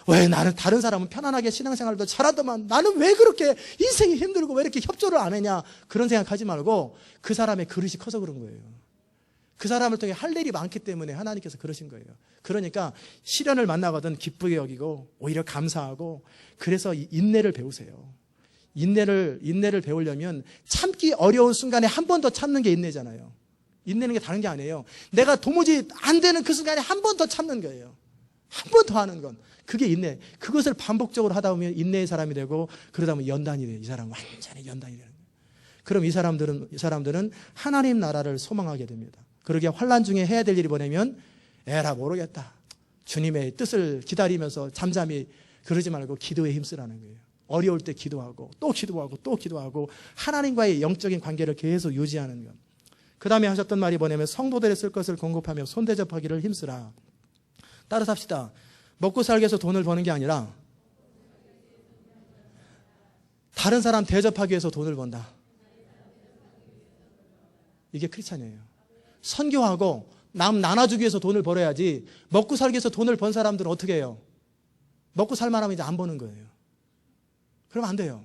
왜 나는 다른 사람은 편안하게 신앙생활도 잘하더만 나는 왜 그렇게 인생이 힘들고 왜 이렇게 협조를 안 하냐, 그런 생각하지 말고 그 사람의 그릇이 커서 그런 거예요. 그 사람을 통해 할 일이 많기 때문에 하나님께서 그러신 거예요. 그러니까 시련을 만나거든 기쁘게 여기고 오히려 감사하고, 그래서 인내를 배우세요. 인내를 배우려면 참기 어려운 순간에 한 번 더 참는 게 인내잖아요. 인내는 게 다른 게 아니에요. 내가 도무지 안 되는 그 순간에 한 번 더 참는 거예요. 한 번 더 하는 건 그게 인내. 그것을 반복적으로 하다 보면 인내의 사람이 되고, 그러다 보면 연단이 돼요. 이 사람은 완전히 연단이 되는 거예요. 그럼 이 사람들은 하나님 나라를 소망하게 됩니다. 그러기에 환난 중에 해야 될 일이 뭐냐면, 에라 모르겠다, 주님의 뜻을 기다리면서 잠잠히 그러지 말고 기도에 힘쓰라는 거예요. 어려울 때 기도하고 또 기도하고 또 기도하고 하나님과의 영적인 관계를 계속 유지하는 것. 그 다음에 하셨던 말이 뭐냐면 성도들의 쓸 것을 공급하며 손대접하기를 힘쓰라. 따라서 합시다. 먹고 살기 위해서 돈을 버는 게 아니라 다른 사람 대접하기 위해서 돈을 번다. 이게 크리스찬이에요. 선교하고 남 나눠주기 위해서 돈을 벌어야지 먹고 살기 위해서 돈을 번 사람들은 어떻게 해요? 먹고 살만하면 이제 안 버는 거예요. 그러면 안 돼요.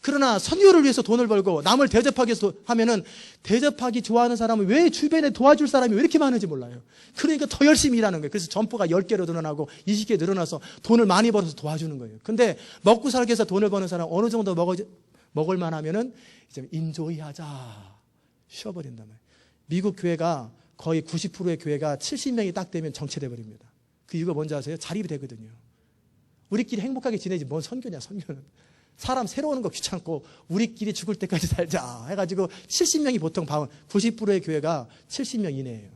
그러나 선교를 위해서 돈을 벌고 남을 대접하기 위해서 하면은 대접하기 좋아하는 사람은 왜 주변에 도와줄 사람이 왜 이렇게 많은지 몰라요. 그러니까 더 열심히 일하는 거예요. 그래서 점포가 10개로 늘어나고 20개 늘어나서 돈을 많이 벌어서 도와주는 거예요. 근데 먹고 살기 위해서 돈을 버는 사람 어느 정도 먹을만 하면은 이제 인조이 하자. 쉬어버린단 말이에요. 미국 교회가 거의 90%의 교회가 70명이 딱 되면 정체돼 버립니다. 그 이유가 뭔지 아세요? 자립이 되거든요. 우리끼리 행복하게 지내지 뭔 선교냐, 선교는. 사람 새로 오는 거 귀찮고 우리끼리 죽을 때까지 살자 해가지고 70명이 보통 90%의 교회가 70명 이내예요.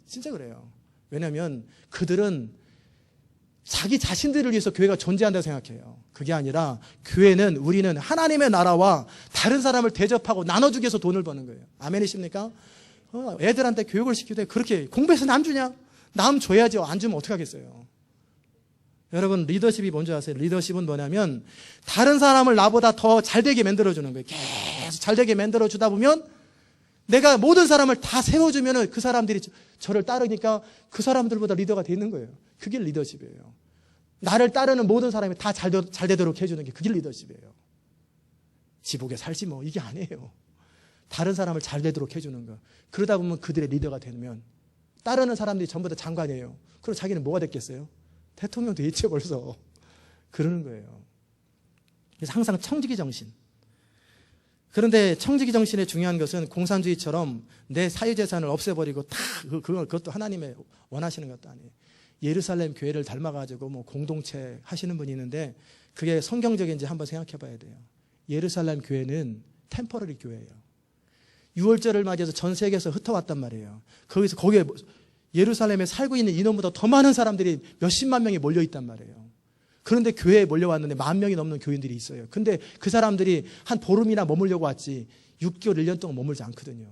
진짜 그래요. 왜냐하면 그들은 자기 자신들을 위해서 교회가 존재한다고 생각해요. 그게 아니라 교회는 우리는 하나님의 나라와 다른 사람을 대접하고 나눠주기 위해서 돈을 버는 거예요. 아멘이십니까? 애들한테 교육을 시키되 그렇게 공부해서 남 주냐? 남 줘야죠. 안 주면 어떡하겠어요. 여러분 리더십이 뭔지 아세요? 리더십은 뭐냐면 다른 사람을 나보다 더 잘되게 만들어주는 거예요. 계속 잘되게 만들어주다 보면 내가 모든 사람을 다 세워주면 그 사람들이 저를 따르니까 그 사람들보다 리더가 되는 거예요. 그게 리더십이에요. 나를 따르는 모든 사람이 다 잘되도록 해주는 게 그게 리더십이에요. 지복에 살지 뭐 이게 아니에요. 다른 사람을 잘되도록 해주는 거. 그러다 보면 그들의 리더가 되면 따르는 사람들이 전부 다 장관이에요. 그럼 자기는 뭐가 됐겠어요? 대통령도 있죠 벌써. 그러는 거예요. 그래서 항상 청지기 정신. 그런데 청지기 정신의 중요한 것은 공산주의처럼 내 사유재산을 없애버리고 다 그것도 하나님의 원하시는 것도 아니에요. 예루살렘 교회를 닮아가지고 뭐 공동체 하시는 분이 있는데 그게 성경적인지 한번 생각해 봐야 돼요. 예루살렘 교회는 템퍼러리 교회예요. 6월절을 맞이해서 전 세계에서 흩어왔단 말이에요. 거기에 예루살렘에 살고 있는 인원보다 더 많은 사람들이 몇십만 명이 몰려있단 말이에요. 그런데 교회에 몰려왔는데 10,000명이 넘는 교인들이 있어요. 근데 그 사람들이 한 보름이나 머물려고 왔지 6개월, 1년 동안 머물지 않거든요.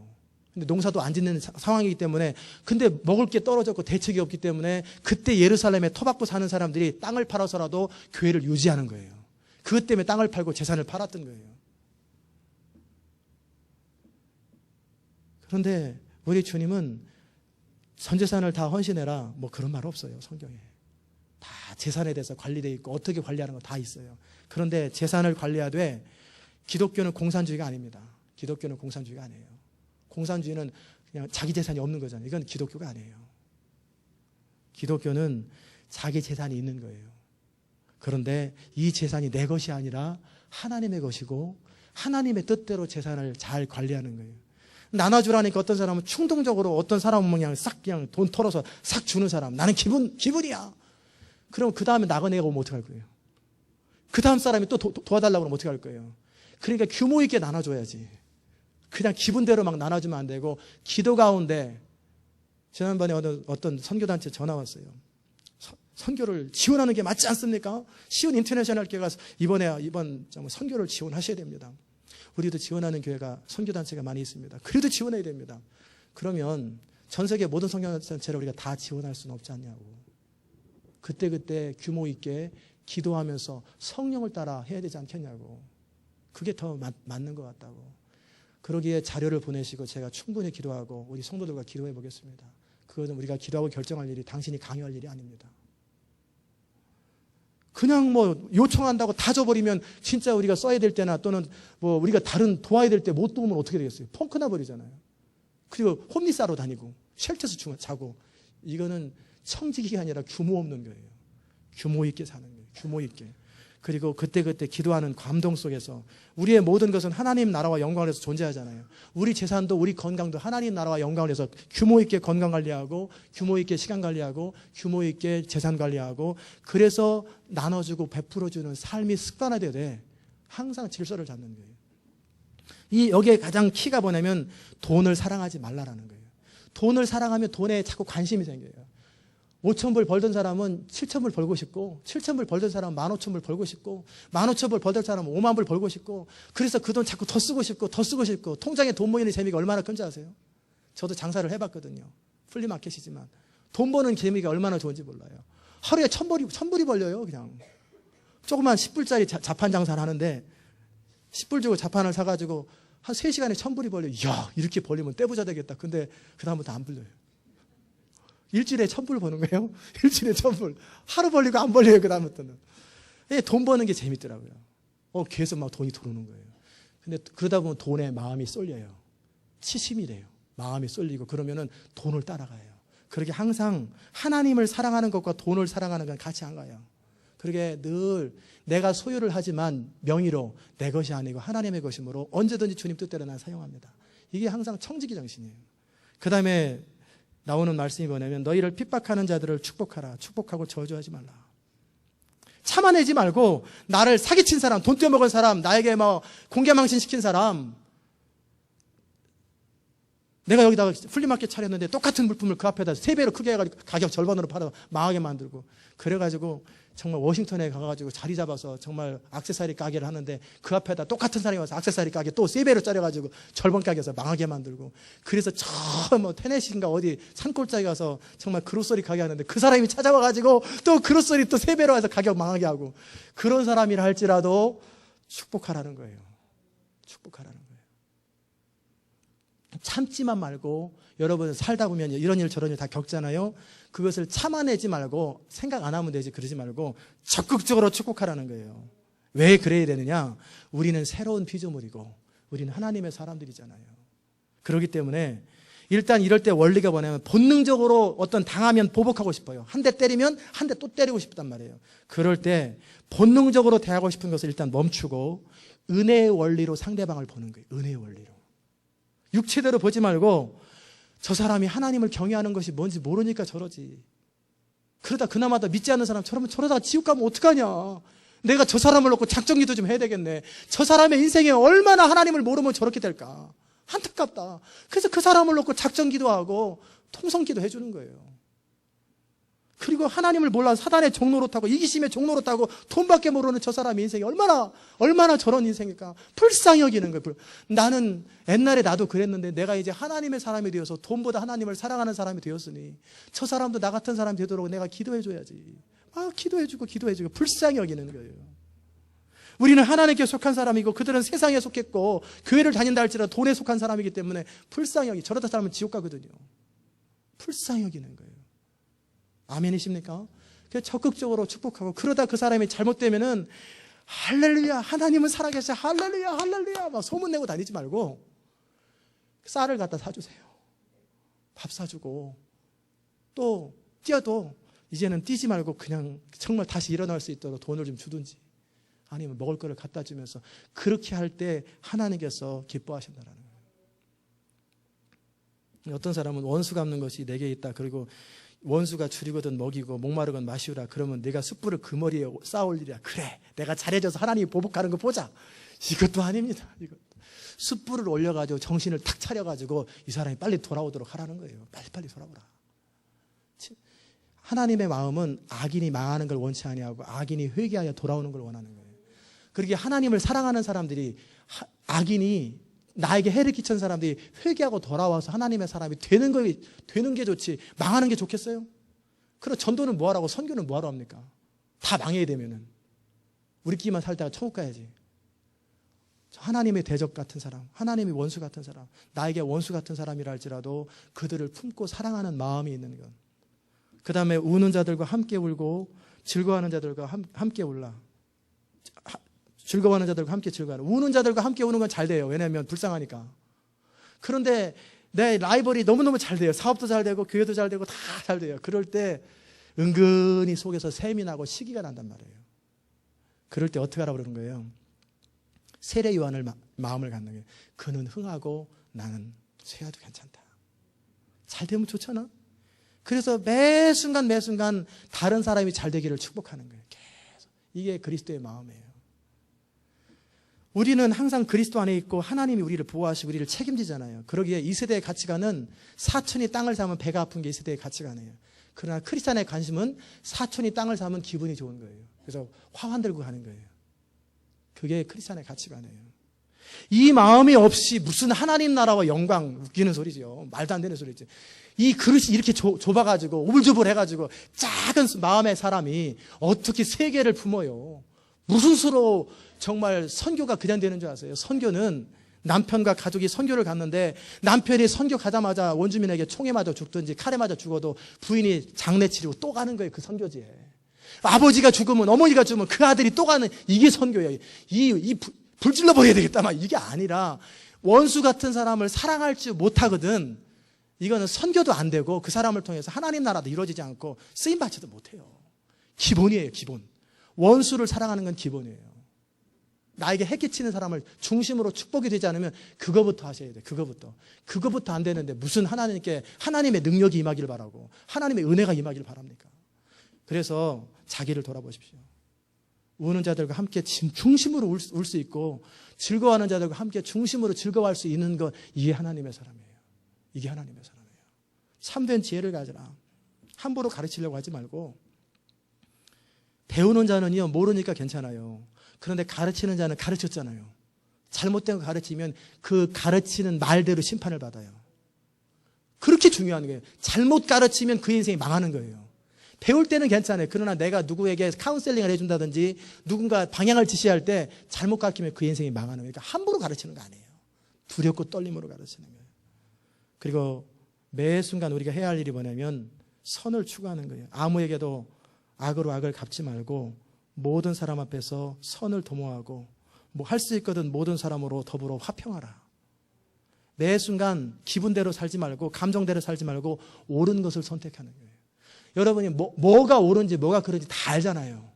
근데 농사도 안 짓는 상황이기 때문에 근데 먹을 게 떨어졌고 대책이 없기 때문에 그때 예루살렘에 터받고 사는 사람들이 땅을 팔아서라도 교회를 유지하는 거예요. 그것 때문에 땅을 팔고 재산을 팔았던 거예요. 그런데 우리 주님은 전 재산을 다 헌신해라 뭐 그런 말 없어요. 성경에 다 재산에 대해서 관리되어 있고 어떻게 관리하는 거 다 있어요. 그런데 재산을 관리하되 기독교는 공산주의가 아닙니다. 기독교는 공산주의가 아니에요. 공산주의는 그냥 자기 재산이 없는 거잖아요. 이건 기독교가 아니에요. 기독교는 자기 재산이 있는 거예요. 그런데 이 재산이 내 것이 아니라 하나님의 것이고 하나님의 뜻대로 재산을 잘 관리하는 거예요. 나눠주라니까 어떤 사람은 충동적으로 어떤 사람은 그냥 돈 털어서 싹 주는 사람. 나는 기분이야. 그럼 그 다음에 나그네가 오면 어떡할 거예요? 그 다음 사람이 또 도와달라고 그러면 어떡할 거예요? 그러니까 규모 있게 나눠줘야지. 그냥 기분대로 막 나눠주면 안 되고 기도 가운데 지난번에 어떤 선교단체 전화 왔어요. 선교를 지원하는 게 맞지 않습니까? 시온 인터내셔널 교회가 이번 선교를 지원하셔야 됩니다. 우리도 지원하는 교회가 선교단체가 많이 있습니다. 그래도 지원해야 됩니다. 그러면 전 세계 모든 선교단체를 우리가 다 지원할 수는 없지 않냐고. 그때 규모 있게 기도하면서 성령을 따라 해야 되지 않겠냐고. 그게 더 맞는 것 같다고. 그러기에 자료를 보내시고 제가 충분히 기도하고 우리 성도들과 기도해 보겠습니다. 그것은 우리가 기도하고 결정할 일이 당신이 강요할 일이 아닙니다. 그냥 뭐 요청한다고 다 줘버리면 진짜 우리가 써야 될 때나 또는 뭐 우리가 다른 도와야 될 때 못 도우면 어떻게 되겠어요? 펑크 나버리잖아요. 그리고 홈리스하러 다니고 쉘터에서 자고. 이거는 청지기가 아니라 규모 없는 거예요. 규모 있게 사는 거예요. 규모 있게. 그리고 그때 기도하는 감동 속에서 우리의 모든 것은 하나님 나라와 영광을 위해서 존재하잖아요. 우리 재산도 우리 건강도 하나님 나라와 영광을 위해서 규모 있게 건강 관리하고 규모 있게 시간 관리하고 규모 있게 재산 관리하고 그래서 나눠주고 베풀어주는 삶이 습관화되어야 돼. 항상 질서를 잡는 거예요. 여기에 가장 키가 뭐냐면 돈을 사랑하지 말라라는 거예요. 돈을 사랑하면 돈에 자꾸 관심이 생겨요. 5,000불 벌던 사람은 7,000불 벌고 싶고, 7,000불 벌던 사람은 15,000불 벌고 싶고, 15,000불 벌던 사람은 5만 불 벌고 싶고, 그래서 그 돈 자꾸 더 쓰고 싶고, 더 쓰고 싶고, 통장에 돈 모이는 재미가 얼마나 큰지 아세요? 저도 장사를 해봤거든요. 플리마켓이지만. 돈 버는 재미가 얼마나 좋은지 몰라요. 하루에 1,000불이 벌려요, 그냥. 조그만 10불짜리 자판 장사를 하는데, 10불 주고 자판을 사가지고, 한 3시간에 1,000불이 벌려요. 이야, 이렇게 벌리면 떼부자 되겠다. 근데 그다음부터 안 벌려요. 일주일에 1,000불 버는 거예요. 일주일에 1,000불. 하루 벌리고 안 벌려요, 그다음부터는. 돈 버는 게 재밌더라고요. 계속 막 돈이 들어오는 거예요. 근데 그러다 보면 돈에 마음이 쏠려요. 치심이래요. 마음이 쏠리고 그러면은 돈을 따라가요. 그렇게 항상 하나님을 사랑하는 것과 돈을 사랑하는 건 같이 안 가요. 그렇게 늘 내가 소유를 하지만 명의로 내 것이 아니고 하나님의 것이므로 언제든지 주님 뜻대로 난 사용합니다. 이게 항상 청지기 정신이에요. 그 다음에 나오는 말씀이 뭐냐면 너희를 핍박하는 자들을 축복하라. 축복하고 저주하지 말라. 참아내지 말고 나를 사기친 사람, 돈 떼먹은 사람, 나에게 뭐 공개망신시킨 사람, 내가 여기다가 플리마켓 차렸는데 똑같은 물품을 그 앞에다 3배로 크게 해가지고 가격 절반으로 팔아 망하게 만들고, 그래가지고 정말 워싱턴에 가가지고 자리 잡아서 정말 액세서리 가게를 하는데 그 앞에다 똑같은 사람이 와서 액세서리 가게 또 3배로 짜려가지고 절반 가게에서 망하게 만들고, 그래서 저 뭐 테네시인가 어디 산골짜기 가서 정말 그로서리 가게 하는데 그 사람이 찾아와가지고 또 그로서리 또 3배로 해서 가격 망하게 하고, 그런 사람이라 할지라도 축복하라는 거예요. 축복하라는 거예요. 참지만 말고, 여러분 살다 보면 이런 일 저런 일 다 겪잖아요. 그것을 참아내지 말고 생각 안 하면 되지, 그러지 말고 적극적으로 축복하라는 거예요. 왜 그래야 되느냐? 우리는 새로운 피조물이고 우리는 하나님의 사람들이잖아요. 그렇기 때문에 일단 이럴 때 원리가 뭐냐면 본능적으로 어떤 당하면 보복하고 싶어요. 한 대 때리면 한 대 또 때리고 싶단 말이에요. 그럴 때 본능적으로 대하고 싶은 것을 일단 멈추고 은혜의 원리로 상대방을 보는 거예요. 은혜의 원리로. 육체대로 보지 말고 저 사람이 하나님을 경외하는 것이 뭔지 모르니까 저러지. 그러다 그나마 더 믿지 않는 사람처럼 저러다가 지옥 가면 어떡하냐. 내가 저 사람을 놓고 작정기도 좀 해야 되겠네. 저 사람의 인생에 얼마나 하나님을 모르면 저렇게 될까. 안타깝다. 그래서 그 사람을 놓고 작정기도하고 통성기도 해주는 거예요. 그리고 하나님을 몰라 사단의 종로로 타고 이기심의 종로로 타고 돈밖에 모르는 저 사람의 인생이 얼마나 저런 인생일까. 불쌍히 여기는 거예요. 나는 옛날에 나도 그랬는데 내가 이제 하나님의 사람이 되어서 돈보다 하나님을 사랑하는 사람이 되었으니 저 사람도 나 같은 사람이 되도록 내가 기도해줘야지. 기도해주고 불쌍히 여기는 거예요. 우리는 하나님께 속한 사람이고 그들은 세상에 속했고 교회를 다닌다 할지라도 돈에 속한 사람이기 때문에 불쌍히 여기. 저러다 사람은 지옥 가거든요. 불쌍히 여기는 거예요. 아멘이십니까? 그래서 적극적으로 축복하고, 그러다 그 사람이 잘못되면은 할렐루야, 하나님은 살아계셔, 할렐루야 막 소문내고 다니지 말고 쌀을 갖다 사주세요. 밥 사주고, 또 뛰어도 이제는 뛰지 말고 그냥 정말 다시 일어날 수 있도록 돈을 좀 주든지 아니면 먹을 거를 갖다 주면서, 그렇게 할 때 하나님께서 기뻐하신다라는 거예요. 어떤 사람은 원수 갚는 것이 내게 있다. 그리고 원수가 줄이거든 먹이고 목마르건 마시우라. 그러면 내가 숯불을 그 머리에 쌓을 일이야. 그래, 내가 잘해줘서 하나님이 보복하는 거 보자. 이것도 아닙니다. 숯불을 올려가지고 정신을 탁 차려가지고 이 사람이 빨리 돌아오도록 하라는 거예요. 빨리 돌아오라. 하나님의 마음은 악인이 망하는 걸 원치 아니하고 악인이 회개하여 돌아오는 걸 원하는 거예요. 그렇게 하나님을 사랑하는 사람들이, 악인이 나에게 해를 끼친 사람들이 회개하고 돌아와서 하나님의 사람이 되는 게 좋지 망하는 게 좋겠어요? 그럼 전도는 뭐하라고, 선교는 뭐하러 합니까? 다 망해야 되면은 우리끼리만 살다가 천국 가야지. 하나님의 대적 같은 사람, 하나님의 원수 같은 사람, 나에게 원수 같은 사람이라 할지라도 그들을 품고 사랑하는 마음이 있는 것. 그 다음에 우는 자들과 함께 울고 즐거워하는 자들과 함께 울라. 즐거워하는 자들과 함께 즐거워하라. 우는 자들과 함께 우는 건 잘 돼요. 왜냐하면 불쌍하니까. 그런데 내 라이벌이 너무너무 잘 돼요. 사업도 잘 되고 교회도 잘 되고 다 잘 돼요. 그럴 때 은근히 속에서 셈이 나고 시기가 난단 말이에요. 그럴 때 어떻게 하라고 그러는 거예요? 세례 요한을 마음을 갖는 거예요. 그는 흥하고 나는 쇠야도 괜찮다. 잘 되면 좋잖아. 그래서 매 순간 다른 사람이 잘 되기를 축복하는 거예요. 계속. 이게 그리스도의 마음이에요. 우리는 항상 그리스도 안에 있고 하나님이 우리를 보호하시고 우리를 책임지잖아요. 그러기에 이 세대의 가치관은 사촌이 땅을 사면 배가 아픈 게 이 세대의 가치관이에요. 그러나 크리스찬의 관심은 사촌이 땅을 사면 기분이 좋은 거예요. 그래서 화환 들고 가는 거예요. 그게 크리스찬의 가치관이에요. 이 마음이 없이 무슨 하나님 나라와 영광, 웃기는 소리죠. 말도 안 되는 소리죠. 이 그릇이 이렇게 좁아가지고 오불조불해가지고 작은 마음의 사람이 어떻게 세계를 품어요. 무슨 수로 정말 선교가 그냥 되는 줄 아세요? 선교는 남편과 가족이 선교를 갔는데 남편이 선교 가자마자 원주민에게 총에 맞아 죽든지 칼에 맞아 죽어도 부인이 장례 치르고 또 가는 거예요. 그 선교지에. 아버지가 죽으면, 어머니가 죽으면 그 아들이 또 가는, 이게 선교예요. 불질러 버려야 되겠다 막 이게 아니라 원수 같은 사람을 사랑할 줄 못하거든. 이거는 선교도 안 되고 그 사람을 통해서 하나님 나라도 이루어지지 않고 쓰임받지도 못해요. 기본이에요. 기본. 원수를 사랑하는 건 기본이에요. 나에게 해끼치는 사람을 중심으로 축복이 되지 않으면 그거부터 하셔야 돼요. 그거부터 안 되는데 무슨 하나님께 하나님의 능력이 임하기를 바라고 하나님의 은혜가 임하기를 바랍니까? 그래서 자기를 돌아보십시오. 우는 자들과 함께 중심으로 울 수 있고 즐거워하는 자들과 함께 중심으로 즐거워할 수 있는 것, 이게 하나님의 사람이에요. 이게 하나님의 사람이에요. 참된 지혜를 가져라. 함부로 가르치려고 하지 말고. 배우는 자는요, 모르니까 괜찮아요. 그런데 가르치는 자는 가르쳤잖아요. 잘못된 거 가르치면 그 가르치는 말대로 심판을 받아요. 그렇게 중요한 거예요. 잘못 가르치면 그 인생이 망하는 거예요. 배울 때는 괜찮아요. 그러나 내가 누구에게 카운셀링을 해준다든지 누군가 방향을 지시할 때 잘못 가르치면 그 인생이 망하는 거예요. 그러니까 함부로 가르치는 거 아니에요. 두렵고 떨림으로 가르치는 거예요. 그리고 매 순간 우리가 해야 할 일이 뭐냐면 선을 추구하는 거예요. 아무에게도 악으로 악을 갚지 말고 모든 사람 앞에서 선을 도모하고 뭐 할 수 있거든 모든 사람으로 더불어 화평하라. 매 순간 기분대로 살지 말고 감정대로 살지 말고 옳은 것을 선택하는 거예요. 여러분이 뭐가 옳은지 뭐가 그런지 다 알잖아요.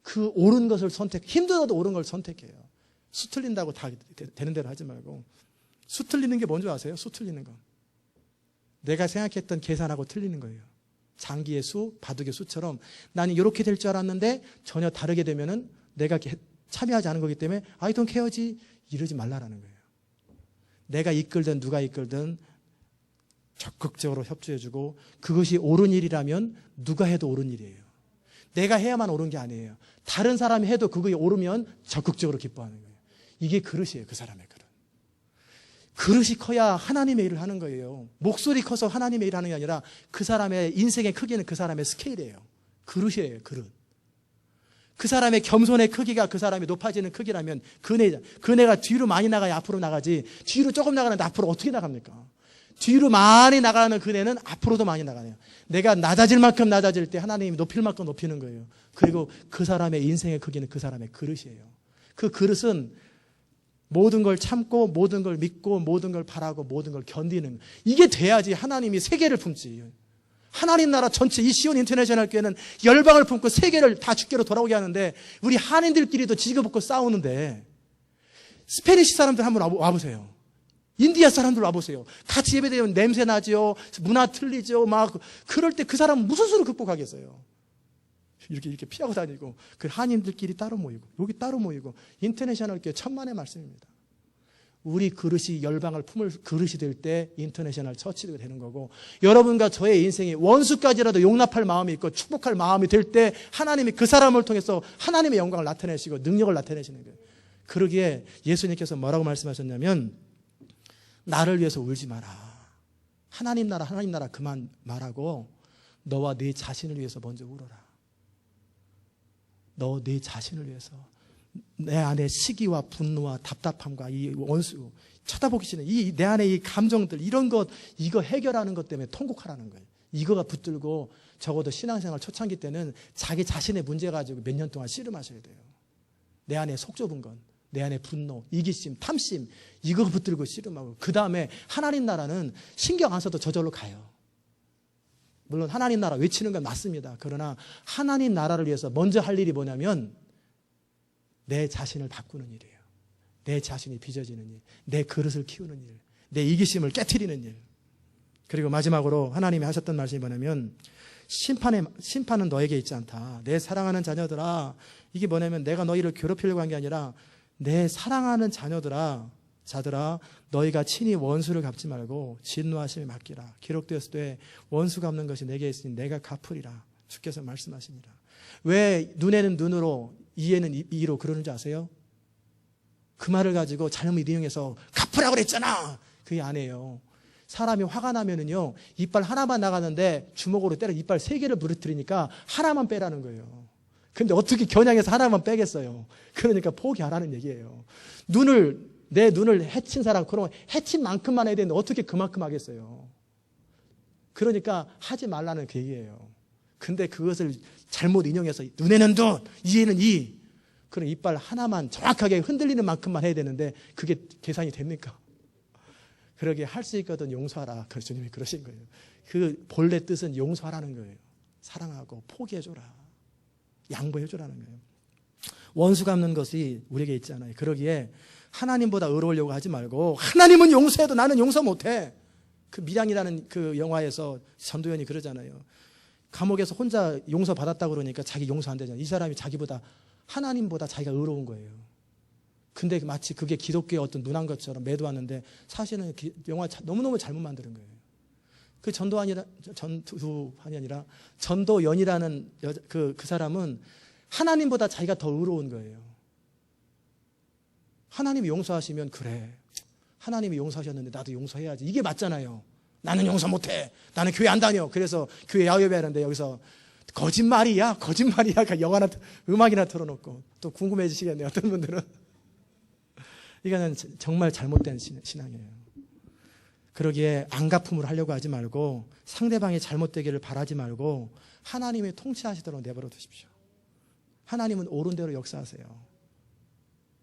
그 옳은 것을 힘들어도 옳은 걸 선택해요. 수 틀린다고 다 되는 대로 하지 말고. 수 틀리는 게 뭔지 아세요? 수 틀리는 거. 내가 생각했던 계산하고 틀리는 거예요. 장기의 수, 바둑의 수처럼 나는 이렇게 될 줄 알았는데 전혀 다르게 되면은 내가 참여하지 않은 거기 때문에 I don't care지 이러지 말라라는 거예요. 내가 이끌든 누가 이끌든 적극적으로 협조해주고 그것이 옳은 일이라면 누가 해도 옳은 일이에요. 내가 해야만 옳은 게 아니에요. 다른 사람이 해도 그거에 옳으면 적극적으로 기뻐하는 거예요. 이게 그릇이에요. 그 사람의 그릇. 그릇이 커야 하나님의 일을 하는 거예요. 목소리 커서 하나님의 일을 하는 게 아니라 그 사람의 인생의 크기는 그 사람의 스케일이에요. 그릇이에요. 그릇. 그 사람의 겸손의 크기가 그 사람이 높아지는 크기라면 그네가 뒤로 많이 나가야 앞으로 나가지 뒤로 조금 나가는데 앞으로 어떻게 나갑니까? 뒤로 많이 나가는 그네는 앞으로도 많이 나가요. 내가 낮아질 만큼 낮아질 때 하나님이 높일 만큼 높이는 거예요. 그리고 그 사람의 인생의 크기는 그 사람의 그릇이에요. 그 그릇은 모든 걸 참고 모든 걸 믿고 모든 걸 바라고 모든 걸 견디는, 이게 돼야지 하나님이 세계를 품지. 하나님 나라 전체 이 시온 인터내셔널 교회는 열방을 품고 세계를 다 주께로 돌아오게 하는데 우리 한인들끼리도 지지고 싸우는데, 스페니시 사람들 한번 와보세요. 인디아 사람들 와보세요. 같이 예배되면 냄새 나죠. 문화 틀리죠. 막 그럴 때 그 사람은 무슨 수로 극복하겠어요? 이렇게 피하고 다니고, 그 한인들끼리 따로 모이고 여기 따로 모이고. 인터내셔널 교회 천만의 말씀입니다. 우리 그릇이 열방을 품을 그릇이 될 때 인터내셔널 처치가 되는 거고, 여러분과 저의 인생이 원수까지라도 용납할 마음이 있고 축복할 마음이 될 때 하나님이 그 사람을 통해서 하나님의 영광을 나타내시고 능력을 나타내시는 거예요. 그러기에 예수님께서 뭐라고 말씀하셨냐면, 나를 위해서 울지 마라. 하나님 나라 그만 말하고 너와 네 자신을 위해서 먼저 울어라. 너 네 자신을 위해서. 내 안에 시기와 분노와 답답함과 이 원수, 쳐다보기 싫은 내 안에 이 감정들, 이런 것, 이거 해결하는 것 때문에 통곡하라는 거예요. 이거가 붙들고 적어도 신앙생활 초창기 때는 자기 자신의 문제 가지고 몇 년 동안 씨름하셔야 돼요. 내 안에 속 좁은 건, 내 안에 분노, 이기심, 탐심, 이거 붙들고 씨름하고, 그 다음에 하나님 나라는 신경 안 써도 저절로 가요. 물론 하나님 나라 외치는 건 맞습니다. 그러나 하나님 나라를 위해서 먼저 할 일이 뭐냐면 내 자신을 바꾸는 일이에요. 내 자신이 빚어지는 일, 내 그릇을 키우는 일, 내 이기심을 깨트리는 일. 그리고 마지막으로 하나님이 하셨던 말씀이 뭐냐면, 심판은 너에게 있지 않다. 내 사랑하는 자녀들아, 이게 뭐냐면 내가 너희를 괴롭히려고 한 게 아니라 내 사랑하는 자녀들아, 자들아 너희가 친히 원수를 갚지 말고 진노하심에 맡기라. 기록되었을 때 원수 갚는 것이 내게 있으니 내가 갚으리라. 주께서 말씀하십니다. 왜 눈에는 눈으로 이에는 이로 그러는지 아세요? 그 말을 가지고 잘못 이용해서 갚으라고 그랬잖아. 그게 아니에요. 사람이 화가 나면은요, 이빨 하나만 나가는데 주먹으로 때려 이빨 3개를 부러뜨리니까 하나만 빼라는 거예요. 근데 어떻게 겨냥해서 하나만 빼겠어요? 그러니까 포기하라는 얘기예요. 내 눈을 해친 사람, 그러면 해친 만큼만 해야 되는데 어떻게 그만큼 하겠어요? 그러니까 하지 말라는 그 얘기예요. 근데 그것을 잘못 인용해서 눈에는 눈, 이에는 이. 그럼 이빨 하나만 정확하게 흔들리는 만큼만 해야 되는데 그게 계산이 됩니까? 그러게 할 수 있거든 용서하라. 그래서 주님이 그러신 거예요. 그 본래 뜻은 용서하라는 거예요. 사랑하고 포기해줘라. 양보해줘라는 거예요. 원수 갚는 것이 우리에게 있잖아요. 그러기에 하나님보다 의로우려고 하지 말고 하나님은 용서해도 나는 용서 못해. 그 밀양이라는 그 영화에서 전도연이 그러잖아요. 감옥에서 혼자 용서받았다고 그러니까 자기 용서 안 되잖아요. 이 사람이 자기보다 하나님보다 자기가 의로운 거예요. 근데 마치 그게 기독교의 어떤 문화인 것처럼 매도하는데 사실은 영화 너무너무 잘못 만드는 거예요. 그 전도환이 아니라 전도연이라는 그 사람은 하나님보다 자기가 더 의로운 거예요. 하나님이 용서하시면 그래. 하나님이 용서하셨는데 나도 용서해야지. 이게 맞잖아요. 나는 용서 못해. 나는 교회 안 다녀. 그래서 교회 야외 하는데 여기서 거짓말이야. 영화나 음악이나 틀어놓고 또 궁금해지시겠네요. 어떤 분들은. 이거는 정말 잘못된 신앙이에요. 그러기에 안갚음을 하려고 하지 말고 상대방이 잘못되기를 바라지 말고 하나님이 통치하시도록 내버려 두십시오. 하나님은 옳은 대로 역사하세요.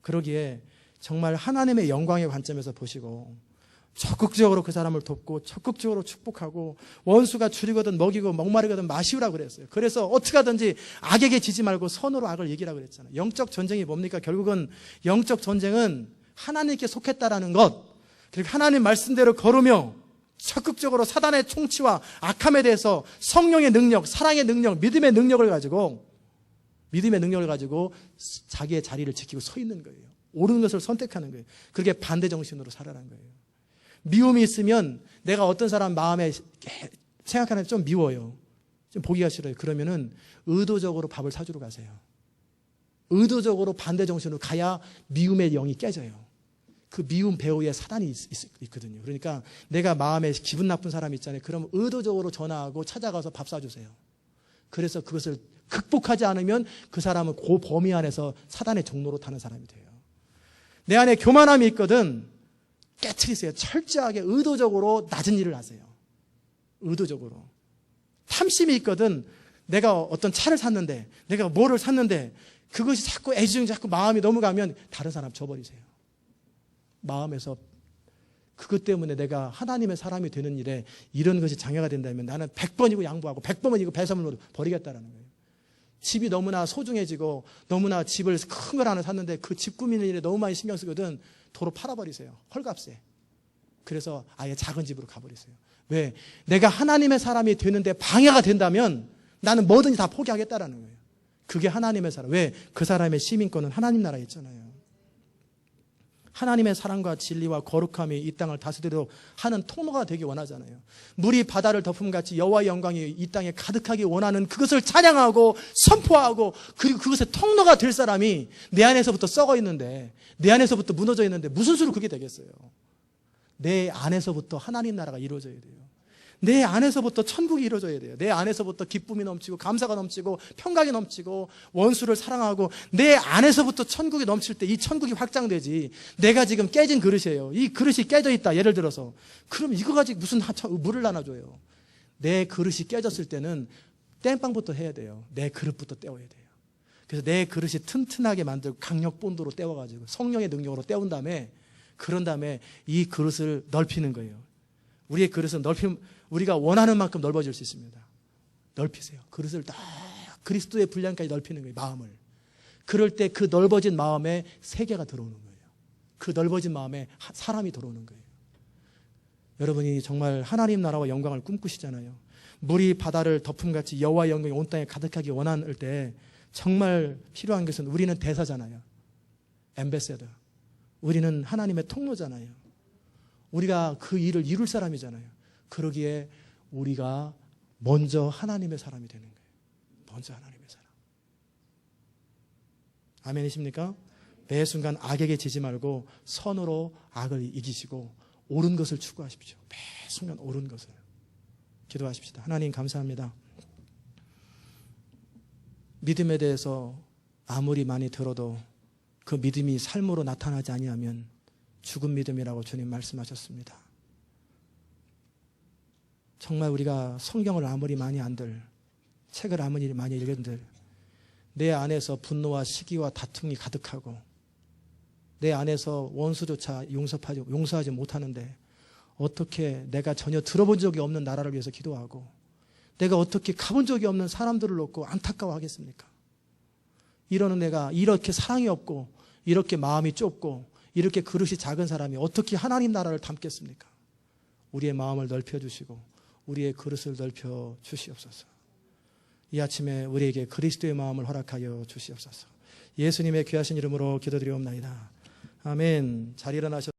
그러기에 정말 하나님의 영광의 관점에서 보시고 적극적으로 그 사람을 돕고 적극적으로 축복하고 원수가 줄이거든 먹이고 목마르거든 마시우라고 그랬어요. 그래서 어떻게 하든지 악에게 지지 말고 선으로 악을 이기라고 그랬잖아요. 영적 전쟁이 뭡니까? 결국은 영적 전쟁은 하나님께 속했다라는 것, 그리고 하나님 말씀대로 걸으며 적극적으로 사단의 총치와 악함에 대해서 성령의 능력, 사랑의 능력, 믿음의 능력을 가지고 자기의 자리를 지키고 서 있는 거예요. 옳은 것을 선택하는 거예요. 그게 반대 정신으로 살아라는 거예요. 미움이 있으면 내가 어떤 사람 마음에 생각하는 좀 미워요. 좀 보기가 싫어요. 그러면은 의도적으로 밥을 사주러 가세요. 의도적으로 반대 정신으로 가야 미움의 영이 깨져요. 그 미움 배후에 사단이 있거든요. 그러니까 내가 마음에 기분 나쁜 사람이 있잖아요. 그럼 의도적으로 전화하고 찾아가서 밥 사주세요. 그래서 그것을 극복하지 않으면 그 사람은 그 범위 안에서 사단의 종로로 타는 사람이 돼요. 내 안에 교만함이 있거든 깨트리세요. 철저하게 의도적으로 낮은 일을 하세요. 의도적으로. 탐심이 있거든 내가 어떤 차를 샀는데 내가 뭐를 샀는데 그것이 자꾸 애지중지 자꾸 마음이 넘어가면 다른 사람 줘버리세요. 마음에서 그것 때문에 내가 하나님의 사람이 되는 일에 이런 것이 장애가 된다면 나는 100번이고 양보하고 100번은 이거 배설물로 버리겠다라는 거예요. 집이 너무나 소중해지고 너무나 집을 큰 걸 하나 샀는데 그 집 꾸미는 일에 너무 많이 신경 쓰거든 도로 팔아버리세요. 헐값에. 그래서 아예 작은 집으로 가버리세요. 왜? 내가 하나님의 사람이 되는데 방해가 된다면 나는 뭐든지 다 포기하겠다라는 거예요. 그게 하나님의 사람. 왜? 그 사람의 시민권은 하나님 나라에 있잖아요. 하나님의 사랑과 진리와 거룩함이 이 땅을 다스리도록 하는 통로가 되기 원하잖아요. 물이 바다를 덮음같이 여호와의 영광이 이 땅에 가득하기 원하는 그것을 찬양하고 선포하고 그리고 그것의 통로가 될 사람이 내 안에서부터 썩어 있는데 내 안에서부터 무너져 있는데 무슨 수로 그게 되겠어요? 내 안에서부터 하나님 나라가 이루어져야 돼요. 내 안에서부터 천국이 이루어져야 돼요. 내 안에서부터 기쁨이 넘치고 감사가 넘치고 평강이 넘치고 원수를 사랑하고 내 안에서부터 천국이 넘칠 때 이 천국이 확장되지. 내가 지금 깨진 그릇이에요. 이 그릇이 깨져 있다. 예를 들어서. 그럼 이거 가지고 무슨 물을 나눠줘요. 내 그릇이 깨졌을 때는 땜빵부터 해야 돼요. 내 그릇부터 떼어야 돼요. 그래서 내 그릇이 튼튼하게 만들고 강력 본도로 떼어가지고 성령의 능력으로 떼운 다음에 그런 다음에 이 그릇을 넓히는 거예요. 우리의 그릇은 우리가 원하는 만큼 넓어질 수 있습니다. 넓히세요. 그릇을 딱 그리스도의 분량까지 넓히는 거예요. 마음을. 그럴 때 그 넓어진 마음에 세계가 들어오는 거예요. 그 넓어진 마음에 사람이 들어오는 거예요. 여러분이 정말 하나님 나라와 영광을 꿈꾸시잖아요. 물이 바다를 덮음같이 여호와의 영광이 온 땅에 가득하기 원할 때 정말 필요한 것은 우리는 대사잖아요. 엠베세더. 우리는 하나님의 통로잖아요. 우리가 그 일을 이룰 사람이잖아요. 그러기에 우리가 먼저 하나님의 사람이 되는 거예요. 먼저 하나님의 사람. 아멘이십니까? 매 순간 악에게 지지 말고 선으로 악을 이기시고 옳은 것을 추구하십시오. 매 순간 옳은 것을. 기도하십시다. 하나님 감사합니다. 믿음에 대해서 아무리 많이 들어도 그 믿음이 삶으로 나타나지 아니하면 죽은 믿음이라고 주님 말씀하셨습니다. 정말 우리가 성경을 아무리 많이 안들, 책을 아무리 많이 읽은들 내 안에서 분노와 시기와 다툼이 가득하고 내 안에서 원수조차 용서하지 못하는데 어떻게 내가 전혀 들어본 적이 없는 나라를 위해서 기도하고 내가 어떻게 가본 적이 없는 사람들을 놓고 안타까워하겠습니까? 이러는 내가 이렇게 사랑이 없고 이렇게 마음이 좁고 이렇게 그릇이 작은 사람이 어떻게 하나님 나라를 담겠습니까? 우리의 마음을 넓혀주시고 우리의 그릇을 넓혀 주시옵소서. 이 아침에 우리에게 그리스도의 마음을 허락하여 주시옵소서. 예수님의 귀하신 이름으로 기도드리옵나이다. 아멘. 잘 일어나셨습니다.